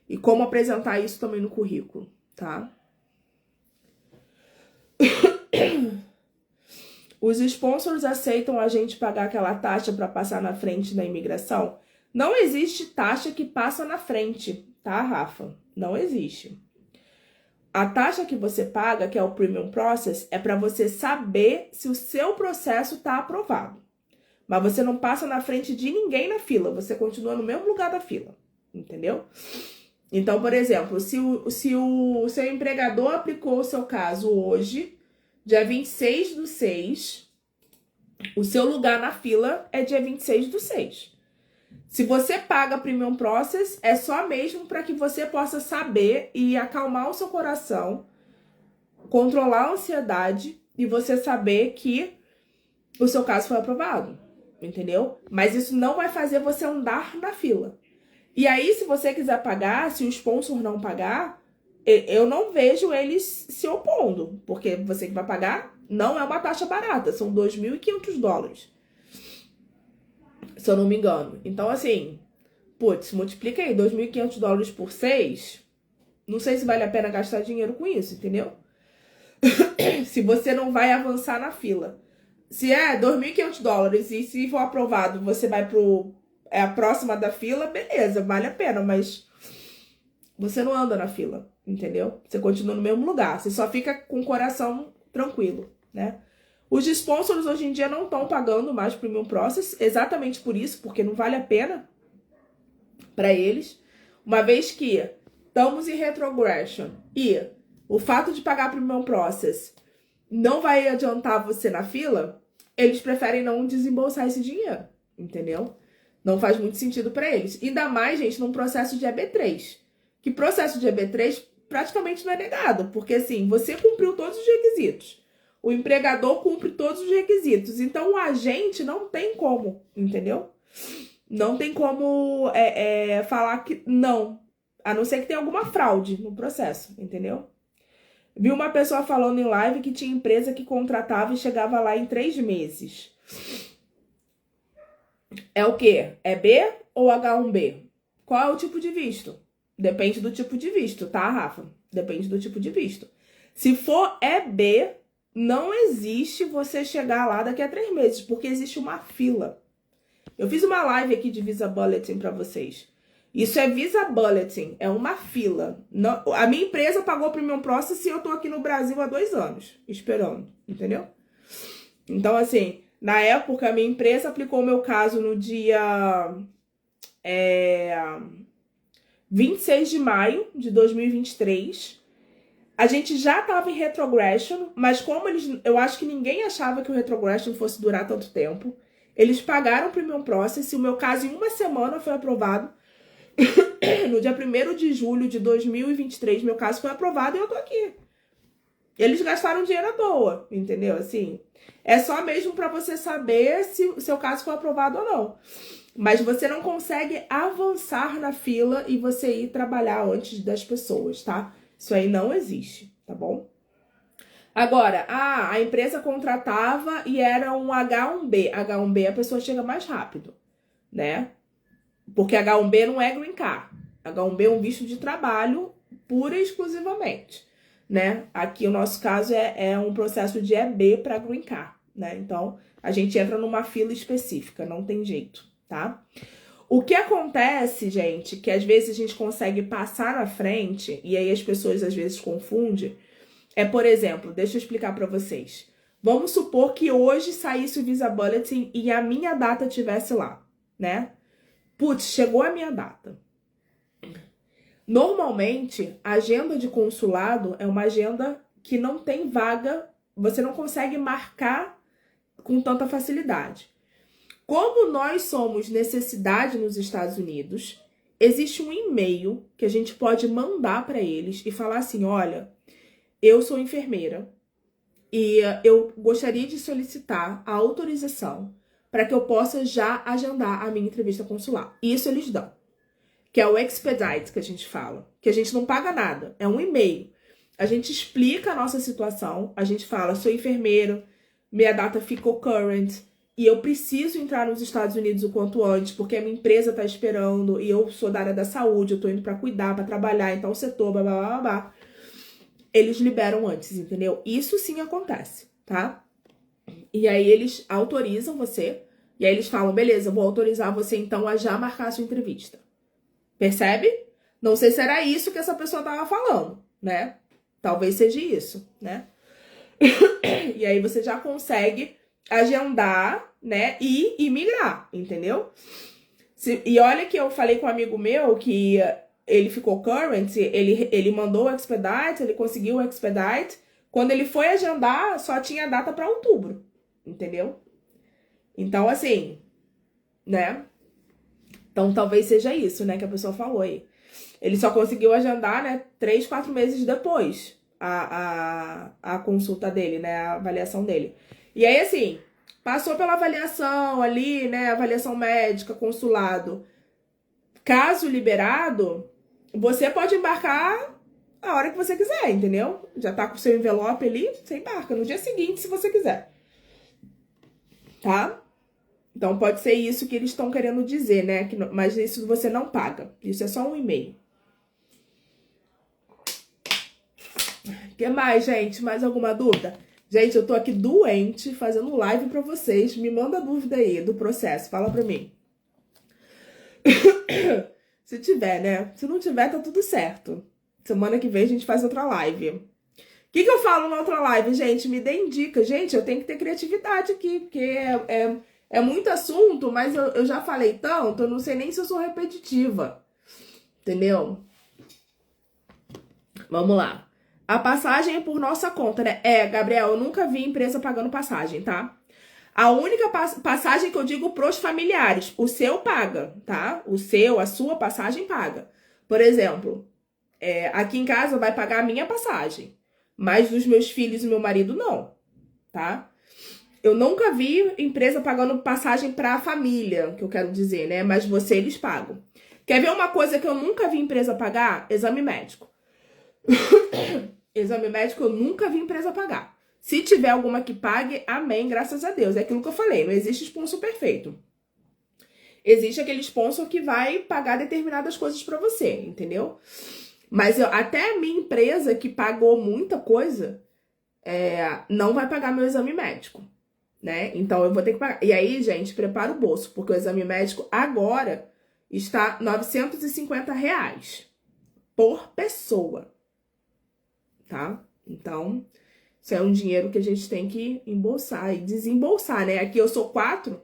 E como apresentar isso também no currículo, tá? Os sponsors aceitam a gente pagar aquela taxa para passar na frente da imigração? Não existe taxa que passa na frente, tá, Rafa? Não existe. A taxa que você paga, que é o Premium Process, é para você saber se o seu processo está aprovado. Mas você não passa na frente de ninguém na fila, você continua no mesmo lugar da fila, entendeu? Então, por exemplo, se o seu empregador aplicou o seu caso hoje, dia 26/6, o seu lugar na fila é dia 26/6. Se você paga Premium Process, é só mesmo para que você possa saber e acalmar o seu coração, controlar a ansiedade e você saber que o seu caso foi aprovado, entendeu? Mas isso não vai fazer você andar na fila. E aí, se você quiser pagar, se o sponsor não pagar, eu não vejo eles se opondo, porque você que vai pagar não é uma taxa barata, são $2.500. Se eu não me engano. Então, assim, putz, multiplica aí $2.500 por 6. Não sei se vale a pena gastar dinheiro com isso, entendeu? Se você não vai avançar na fila. Se é $2.500 e se for aprovado, você vai a próxima da fila, beleza, vale a pena, mas você não anda na fila, entendeu? Você continua no mesmo lugar, você só fica com o coração tranquilo, né? Os sponsors hoje em dia não estão pagando mais Premium Process, exatamente por isso, porque não vale a pena para eles, uma vez que estamos em retrogression e o fato de pagar Premium Process não vai adiantar você na fila, eles preferem não desembolsar esse dinheiro, entendeu? Não faz muito sentido para eles. Ainda mais, gente, num processo de EB3. Que processo de EB3 praticamente não é negado, porque assim, você cumpriu todos os requisitos. O empregador cumpre todos os requisitos. Então, o agente não tem como, entendeu? Não tem como falar que não. A não ser que tenha alguma fraude no processo, entendeu? Vi uma pessoa falando em live que tinha empresa que contratava e chegava lá em 3 meses. É o quê? É B ou H1B? Qual é o tipo de visto? Depende do tipo de visto, tá, Rafa? Depende do tipo de visto. Se for EB, não existe você chegar lá daqui a 3 meses, porque existe uma fila. Eu fiz uma live aqui de Visa Bulletin para vocês. Isso é Visa Bulletin, é uma fila. Não, a minha empresa pagou o Premium Process e eu tô aqui no Brasil há 2 anos, esperando, entendeu? Então, assim, na época, a minha empresa aplicou o meu caso no dia 26 de maio de 2023. A gente já estava em retrogression, mas como eu acho que ninguém achava que o retrogression fosse durar tanto tempo, eles pagaram o Premium Process e o meu caso em uma semana foi aprovado. No dia 1º de julho de 2023, meu caso foi aprovado e eu tô aqui. Eles gastaram dinheiro à toa, entendeu? Assim, é só mesmo para você saber se o seu caso foi aprovado ou não. Mas você não consegue avançar na fila e você ir trabalhar antes das pessoas, tá? Isso aí não existe, tá bom? Agora, a empresa contratava e era um H1B. H1B a pessoa chega mais rápido, né? Porque H1B não é green card. H1B é um visto de trabalho pura e exclusivamente, né? Aqui o nosso caso é um processo de EB para green card, né? Então, a gente entra numa fila específica, não tem jeito, tá? O que acontece, gente, que às vezes a gente consegue passar na frente, e aí as pessoas às vezes confundem, é, por exemplo, deixa eu explicar para vocês. Vamos supor que hoje saísse o Visa Bulletin e a minha data tivesse lá, né? Putz, chegou a minha data. Normalmente, a agenda de consulado é uma agenda que não tem vaga, você não consegue marcar com tanta facilidade. Como nós somos necessidade nos Estados Unidos, existe um e-mail que a gente pode mandar para eles e falar assim, olha, eu sou enfermeira e eu gostaria de solicitar a autorização para que eu possa já agendar a minha entrevista consular. Isso eles dão, que é o expedite que a gente fala, que a gente não paga nada, é um e-mail. A gente explica a nossa situação, a gente fala, sou enfermeiro, minha data ficou current e eu preciso entrar nos Estados Unidos o quanto antes, porque a minha empresa está esperando e eu sou da área da saúde, eu tô indo para cuidar, para trabalhar em tal setor, blá, blá, blá, blá. Eles liberam antes, entendeu? Isso sim acontece, tá? E aí eles autorizam você, e aí eles falam, beleza, eu vou autorizar você então a já marcar a sua entrevista. Percebe? Não sei se era isso que essa pessoa tava falando, né? Talvez seja isso, né? E aí você já consegue agendar, né? E migrar, entendeu? E olha que eu falei com um amigo meu que ele ficou current, ele mandou o expedite, ele conseguiu o expedite. Quando ele foi agendar, só tinha data para outubro, entendeu? Então, assim, né? Então, talvez seja isso, né, que a pessoa falou aí. Ele só conseguiu agendar, né, 3, 4 meses depois a consulta dele, né, a avaliação dele. E aí, assim, passou pela avaliação ali, né, avaliação médica, consulado. Caso liberado, você pode embarcar a hora que você quiser, entendeu? Já tá com o seu envelope ali, você embarca no dia seguinte, se você quiser. Tá? Então, pode ser isso que eles estão querendo dizer, né? Mas isso você não paga. Isso é só um e-mail. O que mais, gente? Mais alguma dúvida? Gente, eu tô aqui doente, fazendo live pra vocês. Me manda dúvida aí do processo. Fala pra mim. Se tiver, né? Se não tiver, tá tudo certo. Semana que vem a gente faz outra live. O que eu falo na outra live, gente? Me deem dica. Gente, eu tenho que ter criatividade aqui, porque é muito assunto, mas eu já falei tanto, eu não sei nem se eu sou repetitiva. Entendeu? Vamos lá. A passagem é por nossa conta, né? Gabriel, eu nunca vi empresa pagando passagem, tá? A única passagem que eu digo pros familiares, o seu paga, tá? A sua passagem paga. Por exemplo, aqui em casa vai pagar a minha passagem, mas dos meus filhos e meu marido não, tá? Eu nunca vi empresa pagando passagem pra família, que eu quero dizer, né? Mas eles pagam. Quer ver uma coisa que eu nunca vi empresa pagar? Exame médico. Exame médico eu nunca vi empresa pagar. Se tiver alguma que pague, amém, graças a Deus. É aquilo que eu falei, não existe sponsor perfeito. Existe aquele sponsor que vai pagar determinadas coisas pra você, entendeu? Mas até a minha empresa, que pagou muita coisa, não vai pagar meu exame médico, né? Então eu vou ter que pagar. E aí, gente, prepara o bolso, porque o exame médico agora está R$950 por pessoa, tá? Então, isso é um dinheiro que a gente tem que embolsar e desembolsar, né? Aqui eu sou 4.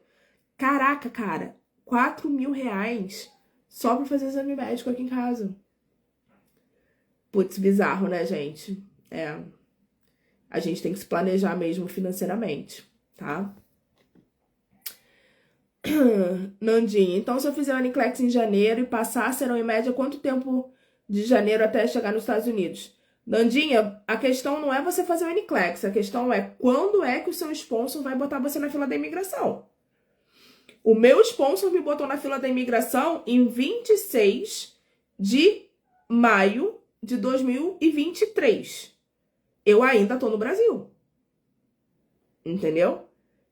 Caraca, cara, R$4.000 só pra fazer exame médico aqui em casa. Putz, bizarro, né, gente? A gente tem que se planejar mesmo financeiramente, tá? Nandinha, então se eu fizer o NCLEX em janeiro e passar, serão em média quanto tempo de janeiro até chegar nos Estados Unidos? Nandinha, a questão não é você fazer o NCLEX, a questão é quando é que o seu sponsor vai botar você na fila da imigração. O meu sponsor me botou na fila da imigração em 26 de maio de 2023. Eu ainda tô no Brasil. Entendeu?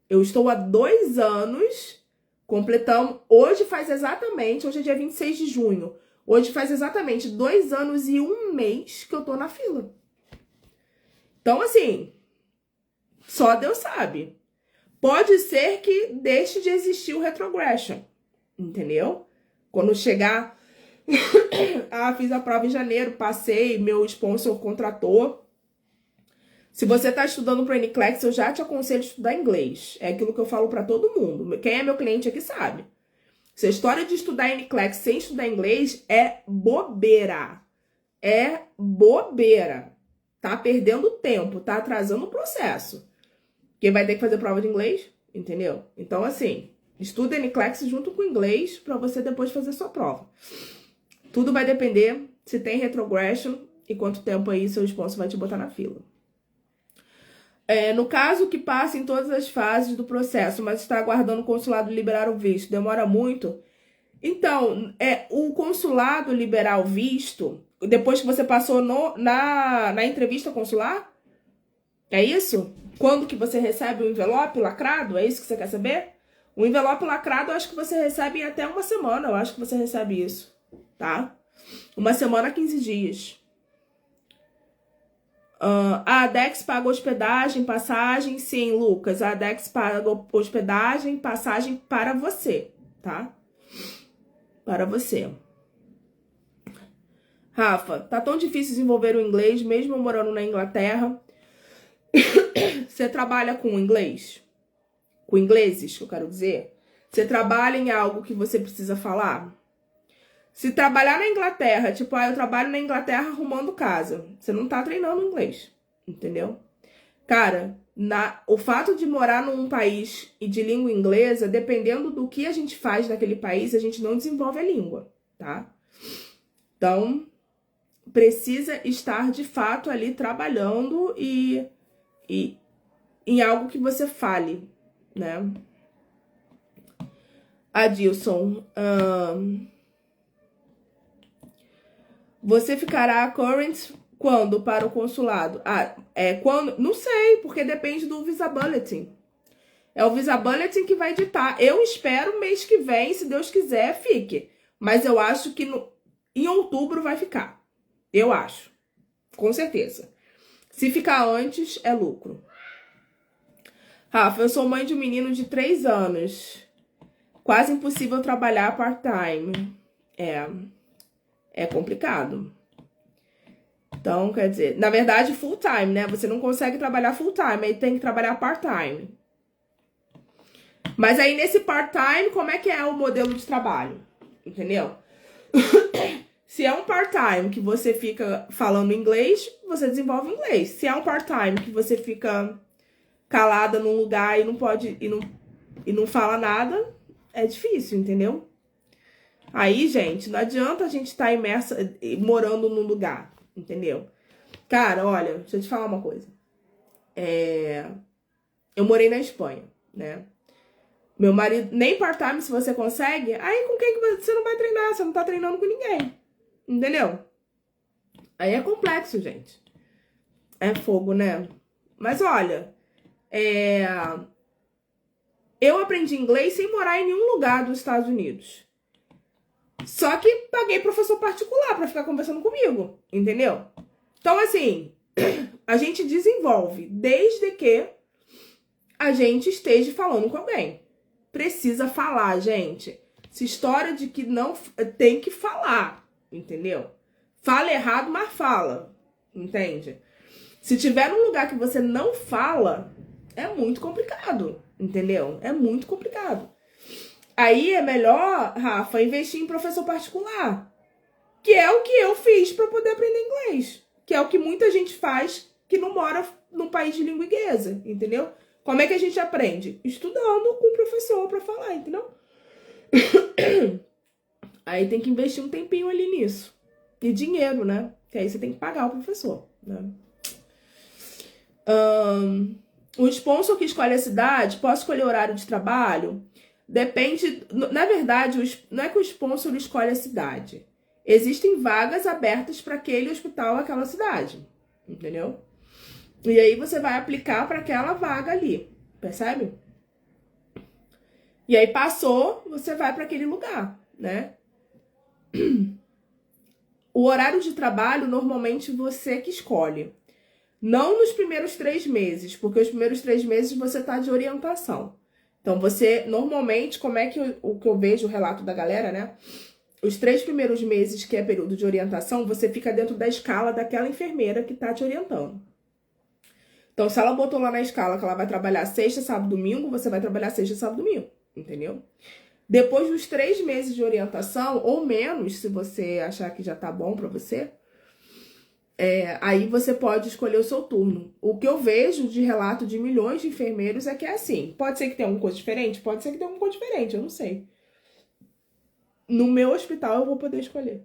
Eu estou há 2 anos, completamos, hoje é dia 26 de junho. Hoje faz exatamente 2 anos e 1 mês que eu tô na fila. Então, assim, só Deus sabe. Pode ser que deixe de existir o retrogression, entendeu? Quando chegar, fiz a prova em janeiro, passei, meu sponsor contratou. Se você está estudando para o NCLEX, eu já te aconselho a estudar inglês. É aquilo que eu falo para todo mundo. Quem é meu cliente aqui sabe. Se a história de estudar NCLEX sem estudar inglês é bobeira. É bobeira. Tá perdendo tempo, tá atrasando o processo. Porque vai ter que fazer prova de inglês, entendeu? Então, assim, estuda NCLEX junto com o inglês para você depois fazer sua prova. Tudo vai depender se tem retrogression e quanto tempo aí seu sponsor vai te botar na fila. No caso que passa em todas as fases do processo, mas está aguardando o consulado liberar o visto, demora muito? Então, o consulado liberar o visto, depois que você passou na entrevista consular? É isso? Quando que você recebe o envelope lacrado? É isso que você quer saber? O envelope lacrado, eu acho que você recebe em até 1 semana. Eu acho que você recebe isso, tá? 1 semana, 15 dias. A ADEX paga hospedagem, passagem? Sim, Lucas. A ADEX paga hospedagem, passagem para você, tá? Para você. Rafa, tá tão difícil desenvolver o inglês, mesmo morando na Inglaterra. Você trabalha com inglês? Com ingleses, que eu quero dizer? Você trabalha em algo que você precisa falar? Se trabalhar na Inglaterra, tipo, eu trabalho na Inglaterra arrumando casa. Você não tá treinando inglês, entendeu? Cara, o fato de morar num país e de língua inglesa, dependendo do que a gente faz naquele país, a gente não desenvolve a língua, tá? Então, precisa estar de fato ali trabalhando e em algo que você fale, né? Adilson, você ficará current quando para o consulado? Quando? Não sei, porque depende do Visa Bulletin. É o Visa Bulletin que vai ditar. Eu espero mês que vem, se Deus quiser, fique. Mas eu acho que em outubro vai ficar. Eu acho. Com certeza. Se ficar antes, é lucro. Rafa, eu sou mãe de um menino de 3 anos. Quase impossível trabalhar part-time. É complicado. Então, quer dizer, na verdade, full-time, né? Você não consegue trabalhar full-time, aí tem que trabalhar part-time. Mas aí, nesse part-time, como é que é o modelo de trabalho? Entendeu? Se é um part-time que você fica falando inglês, você desenvolve inglês. Se é um part-time que você fica calada num lugar e não pode e não fala nada, é difícil, entendeu? Aí, gente, não adianta a gente estar imersa, morando num lugar, entendeu? Cara, olha, deixa eu te falar uma coisa. Eu morei na Espanha, né? Meu marido, nem part-time se você consegue, aí com quem que você não vai treinar? Você não tá treinando com ninguém, entendeu? Aí é complexo, gente. É fogo, né? Mas olha, eu aprendi inglês sem morar em nenhum lugar dos Estados Unidos. Só que paguei professor particular pra ficar conversando comigo, entendeu? Então, assim, a gente desenvolve desde que a gente esteja falando com alguém. Precisa falar, gente. Essa história de que não tem que falar, entendeu? Fala errado, mas fala, entende? Se tiver num lugar que você não fala, é muito complicado, entendeu? É muito complicado. Aí é melhor, Rafa, investir em professor particular, que é o que eu fiz para poder aprender inglês, que é o que muita gente faz que não mora num país de língua inglesa, entendeu? Como é que a gente aprende? Estudando com o professor para falar, entendeu? Aí tem que investir um tempinho ali nisso. E dinheiro, né? Que aí você tem que pagar o professor, né? O sponsor que escolhe a cidade, posso escolher o horário de trabalho? Depende... Na verdade, não é que o sponsor escolhe a cidade. Existem vagas abertas para aquele hospital, aquela cidade. Entendeu? E aí você vai aplicar para aquela vaga ali. Percebe? E aí passou, você vai para aquele lugar, né? O horário de trabalho, normalmente, você que escolhe. Não nos primeiros 3 meses, porque os primeiros 3 meses você tá de orientação. Então, você, normalmente, como é que o que eu vejo o relato da galera, né? Os 3 primeiros meses, que é período de orientação, você fica dentro da escala daquela enfermeira que tá te orientando. Então, se ela botou lá na escala que ela vai trabalhar sexta, sábado, domingo, você vai trabalhar sexta, sábado, domingo, entendeu? Depois dos 3 meses de orientação, ou menos, se você achar que já tá bom pra você, aí você pode escolher o seu turno. O que eu vejo de relato de milhões de enfermeiros é que é assim. Pode ser que tenha alguma coisa diferente? Pode ser que tenha alguma coisa diferente, eu não sei. No meu hospital eu vou poder escolher.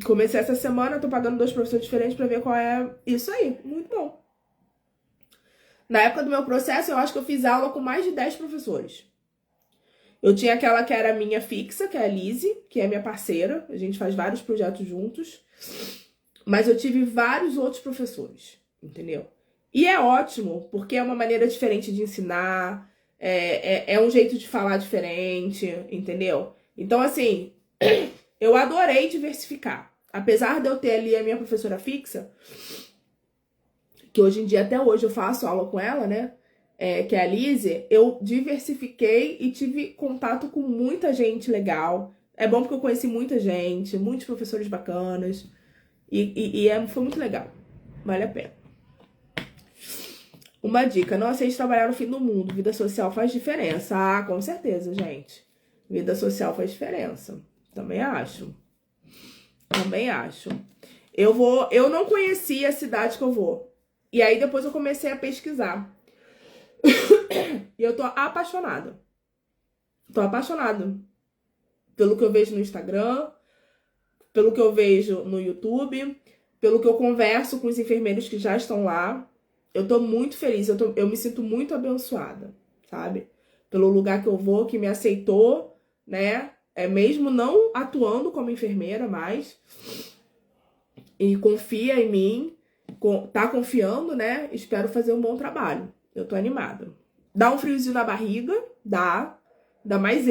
Comecei essa semana, tô pagando 2 professores diferentes pra ver qual é. Isso aí, muito bom. Na época do meu processo, eu acho que eu fiz aula com mais de 10 professores. Eu tinha aquela que era minha fixa, que é a Lizzie, que é minha parceira. A gente faz vários projetos juntos. Mas eu tive vários outros professores, entendeu? E é ótimo, porque é uma maneira diferente de ensinar, é um jeito de falar diferente, entendeu? Então, assim, eu adorei diversificar. Apesar de eu ter ali a minha professora fixa, que hoje em dia, até hoje, eu faço aula com ela, né? Que é a Lizzie, eu diversifiquei e tive contato com muita gente legal. É bom porque eu conheci muita gente, muitos professores bacanas. Foi muito legal. Vale a pena. Uma dica, não aceite trabalhar no fim do mundo. Vida social faz diferença. Ah, com certeza, gente. Vida social faz diferença. Também acho. Também acho. Eu não conhecia a cidade que eu vou. E aí depois eu comecei a pesquisar. E eu tô apaixonada. Tô apaixonada pelo que eu vejo no Instagram, pelo que eu vejo no YouTube, pelo que eu converso com os enfermeiros que já estão lá. Eu tô muito feliz, eu me sinto muito abençoada, sabe? Pelo lugar que eu vou, que me aceitou, né? Mesmo não atuando como enfermeira mais. E confia em mim, tá confiando, né? Espero fazer um bom trabalho. Eu tô animada. Dá um friozinho na barriga? Dá. Ainda mais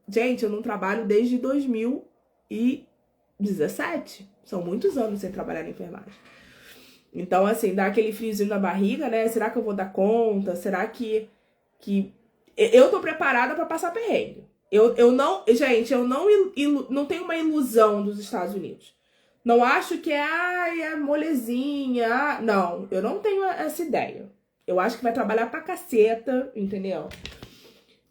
gente, eu não trabalho desde 2017. São muitos anos sem trabalhar na enfermagem. Então, assim, dá aquele friozinho na barriga, né? Será que eu vou dar conta? Será que... Eu tô preparada pra passar perrengue. Gente, eu não tenho uma ilusão dos Estados Unidos. Não acho que é molezinha. Não, eu não tenho essa ideia. Eu acho que vai trabalhar pra caceta, entendeu?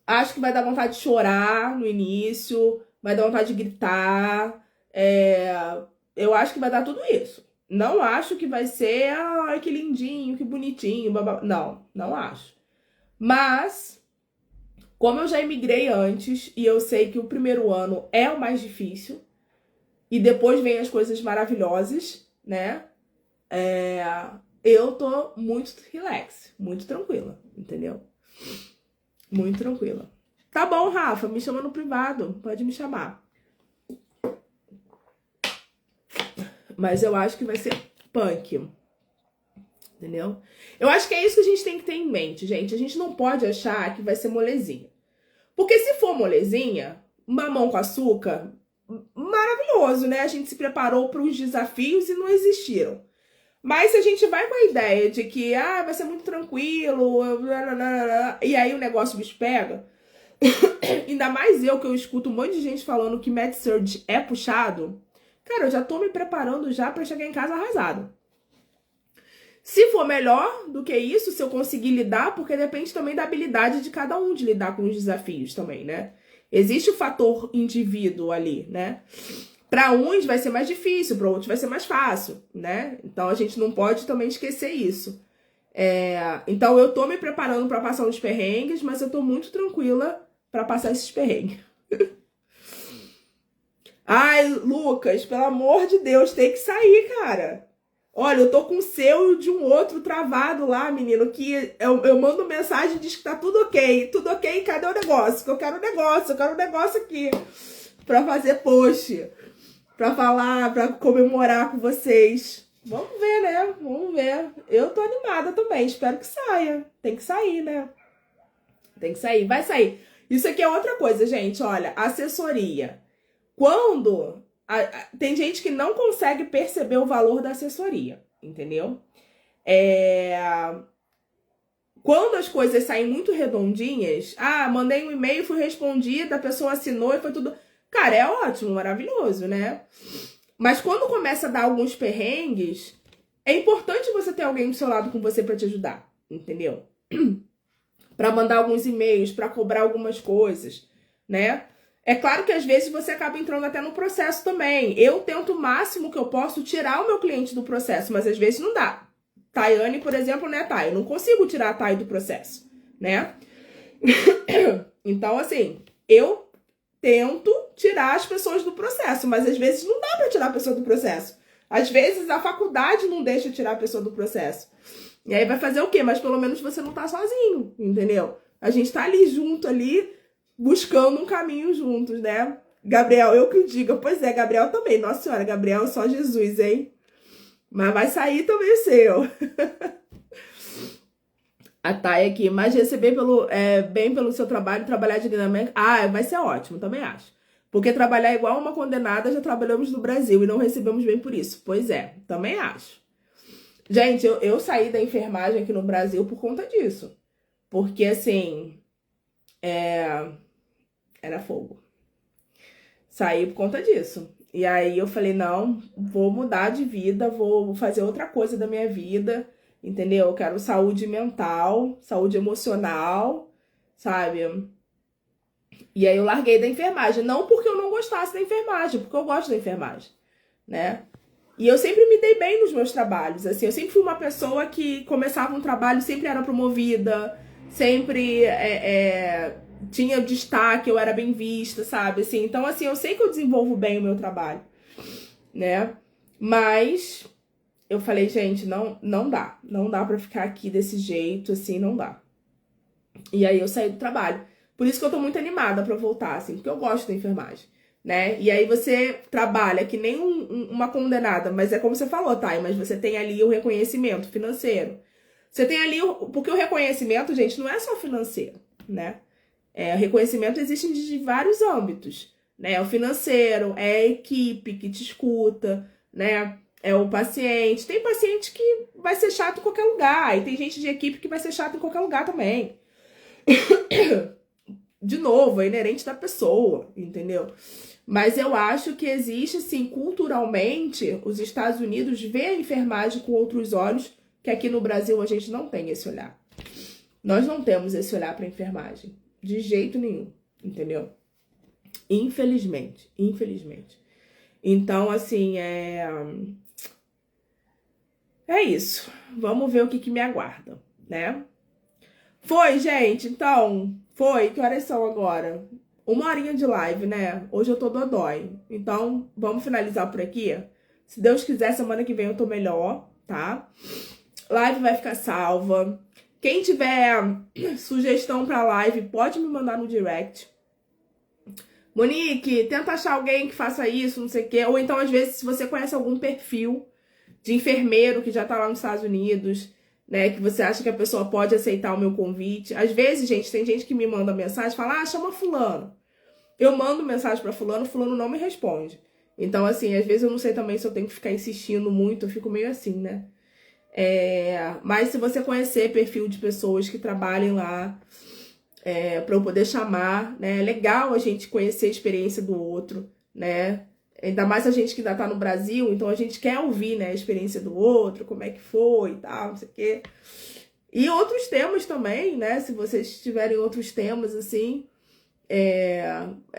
Acho que vai dar vontade de chorar no início, vai dar vontade de gritar. Eu acho que vai dar tudo isso. Não acho que vai ser, ai, que lindinho, que bonitinho, babá. Não acho. Mas, como eu já imigrei antes, e eu sei que o primeiro ano é o mais difícil, e depois vem as coisas maravilhosas, né? Eu tô muito relax, muito tranquila, entendeu? Muito tranquila. Tá bom, Rafa, me chama no privado, pode me chamar. Mas eu acho que vai ser punk, entendeu? Eu acho que é isso que a gente tem que ter em mente, gente. A gente não pode achar que vai ser molezinha. Porque se for molezinha, mamão com açúcar, maravilhoso, né? A gente se preparou para os desafios e não existiram. Mas se a gente vai com a ideia de que vai ser muito tranquilo, e aí o negócio bicho pega, ainda mais eu que eu escuto um monte de gente falando que Med-Surg é puxado, cara, eu já tô me preparando já pra chegar em casa arrasado. Se for melhor do que isso, se eu conseguir lidar, porque depende também da habilidade de cada um de lidar com os desafios também, né? Existe o fator indivíduo ali, né? Para uns vai ser mais difícil, para outros vai ser mais fácil, né? Então a gente não pode também esquecer isso. Então eu tô me preparando para passar uns perrengues, mas eu tô muito tranquila para passar esses perrengues. Ai, Lucas, pelo amor de Deus, tem que sair, cara. Olha, eu tô com o seu e de um outro travado lá, menino, que eu mando mensagem e diz que tá tudo ok, cadê o negócio? Que eu quero um negócio aqui pra fazer post, pra falar, pra comemorar com vocês. Vamos ver, né? Vamos ver. Eu tô animada também, espero que saia. Tem que sair, né? Tem que sair, vai sair. Isso aqui é outra coisa, gente, olha, assessoria. Quando... tem gente que não consegue perceber o valor da assessoria, entendeu? Quando as coisas saem muito redondinhas, mandei um e-mail, fui respondida, a pessoa assinou e foi tudo... Cara, é ótimo, maravilhoso, né? Mas quando começa a dar alguns perrengues, é importante você ter alguém do seu lado com você pra te ajudar, entendeu? Pra mandar alguns e-mails, pra cobrar algumas coisas, né? É claro que às vezes você acaba entrando até no processo também. Eu tento o máximo que eu posso tirar o meu cliente do processo, mas às vezes não dá. Tayane, por exemplo, né, Thay? Eu não consigo tirar a Thay do processo, né? Então, assim, eu tento tirar as pessoas do processo, mas às vezes não dá pra tirar a pessoa do processo. Às vezes a faculdade não deixa tirar a pessoa do processo. E aí vai fazer o quê? Mas pelo menos você não tá sozinho, entendeu? A gente tá ali junto, ali, buscando um caminho juntos, né? Gabriel, eu que o digo. Pois é, Gabriel também. Nossa Senhora, Gabriel, só Jesus, hein? Mas vai sair também o seu. A Thay aqui, mas receber bem pelo seu trabalho, trabalhar dignamente... vai ser ótimo, também acho. Porque trabalhar igual uma condenada, já trabalhamos no Brasil e não recebemos bem por isso. Pois é, também acho. Gente, eu saí da enfermagem aqui no Brasil por conta disso. Porque, assim, era fogo. Saí por conta disso. E aí eu falei, não, vou mudar de vida, vou fazer outra coisa da minha vida, entendeu? Eu quero saúde mental, saúde emocional, sabe? E aí eu larguei da enfermagem. Não porque eu não gostasse da enfermagem, porque eu gosto da enfermagem, né? E eu sempre me dei bem nos meus trabalhos, assim. Eu sempre fui uma pessoa que começava um trabalho, sempre era promovida, sempre tinha destaque, eu era bem vista, sabe? Assim, então, assim, eu sei que eu desenvolvo bem o meu trabalho, né? Mas eu falei, gente, não dá. Não dá pra ficar aqui desse jeito, assim, não dá. E aí eu saí do trabalho. Por isso que eu tô muito animada pra voltar, assim, porque eu gosto da enfermagem, né? E aí você trabalha que nem uma condenada, mas é como você falou, Thay, mas você tem ali o reconhecimento financeiro. Você tem ali, porque o reconhecimento, gente, não é só financeiro, né? O reconhecimento existe de vários âmbitos, né? O financeiro, é a equipe que te escuta, né? É o paciente. Tem paciente que vai ser chato em qualquer lugar, e tem gente de equipe que vai ser chato em qualquer lugar também. De novo, é inerente da pessoa, entendeu? Mas eu acho que existe, assim, culturalmente, os Estados Unidos vê a enfermagem com outros olhos, que aqui no Brasil a gente não tem esse olhar. Nós não temos esse olhar para enfermagem. De jeito nenhum, entendeu? Infelizmente. Então, assim, é isso. Vamos ver o que me aguarda, né? Foi, gente. Então, foi. Que horas são agora? 1 horinha de live, né? Hoje eu tô dodói. Então, vamos finalizar por aqui? Se Deus quiser, semana que vem eu tô melhor, tá? Live vai ficar salva. Quem tiver sugestão pra live, pode me mandar no direct. Monique, tenta achar alguém que faça isso, não sei o quê. Ou então, às vezes, se você conhece algum perfil de enfermeiro que já tá lá nos Estados Unidos, né, que você acha que a pessoa pode aceitar o meu convite. Às vezes, gente, tem gente que me manda mensagem e fala, chama fulano. Eu mando mensagem pra fulano, fulano não me responde. Então, assim, às vezes eu não sei também se eu tenho que ficar insistindo muito, eu fico meio assim, né? Mas se você conhecer perfil de pessoas que trabalhem lá, para eu poder chamar, né? É legal a gente conhecer a experiência do outro, né? Ainda mais a gente que ainda tá no Brasil, então a gente quer ouvir, né, a experiência do outro, como é que foi e tal, não sei o quê. E outros temas também, né? Se vocês tiverem outros temas, assim,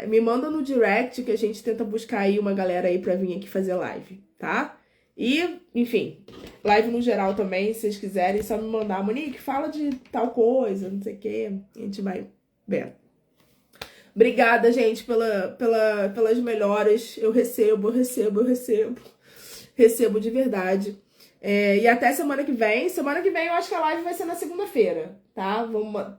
Me manda no direct que a gente tenta buscar aí uma galera aí pra vir aqui fazer live, tá? E, enfim, live no geral também, se vocês quiserem, só me mandar. Monique, fala de tal coisa, não sei o quê. A gente vai vendo. Obrigada, gente, pelas melhoras. Eu recebo. Recebo de verdade. E até semana que vem. Semana que vem eu acho que a live vai ser na segunda-feira, tá?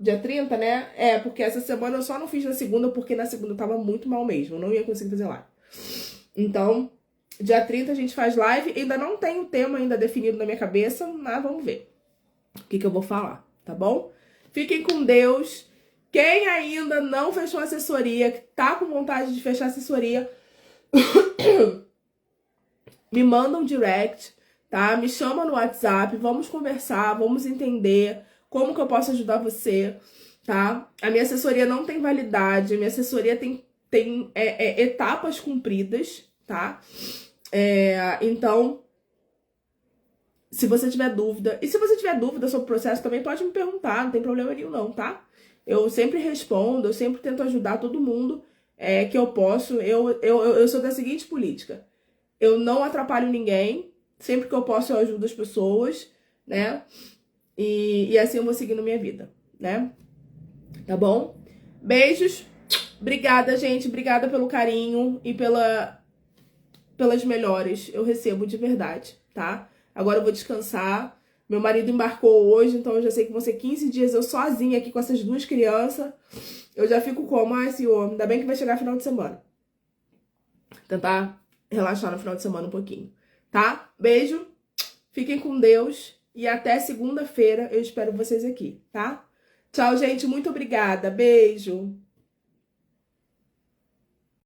Dia 30, né? Porque essa semana eu só não fiz na segunda, porque na segunda eu tava muito mal mesmo. Eu não ia conseguir fazer live. Então, dia 30 a gente faz live. Ainda não tem o tema ainda definido na minha cabeça, mas vamos ver o que eu vou falar, tá bom? Fiquem com Deus. Quem ainda não fechou a assessoria, que tá com vontade de fechar a assessoria, me manda um direct, tá? Me chama no WhatsApp, vamos conversar, vamos entender como que eu posso ajudar você, tá? A minha assessoria não tem validade, a minha assessoria tem etapas cumpridas, tá? Então, se você tiver dúvida, e se você tiver dúvida sobre o processo, também pode me perguntar, não tem problema nenhum não, tá? Eu sempre respondo, eu sempre tento ajudar todo mundo que eu posso. Eu sou da seguinte política: eu não atrapalho ninguém, sempre que eu posso eu ajudo as pessoas, né? E assim eu vou seguindo minha vida, né? Tá bom? Beijos, obrigada, gente, obrigada pelo carinho e pelas melhoras, eu recebo de verdade, tá? Agora eu vou descansar. Meu marido embarcou hoje, então eu já sei que vão ser 15 dias eu sozinha aqui com essas duas crianças. Eu já fico como, ai, senhor, ainda bem que vai chegar final de semana. Tentar relaxar no final de semana um pouquinho, tá? Beijo, fiquem com Deus e até segunda-feira eu espero vocês aqui, tá? Tchau, gente, muito obrigada, beijo!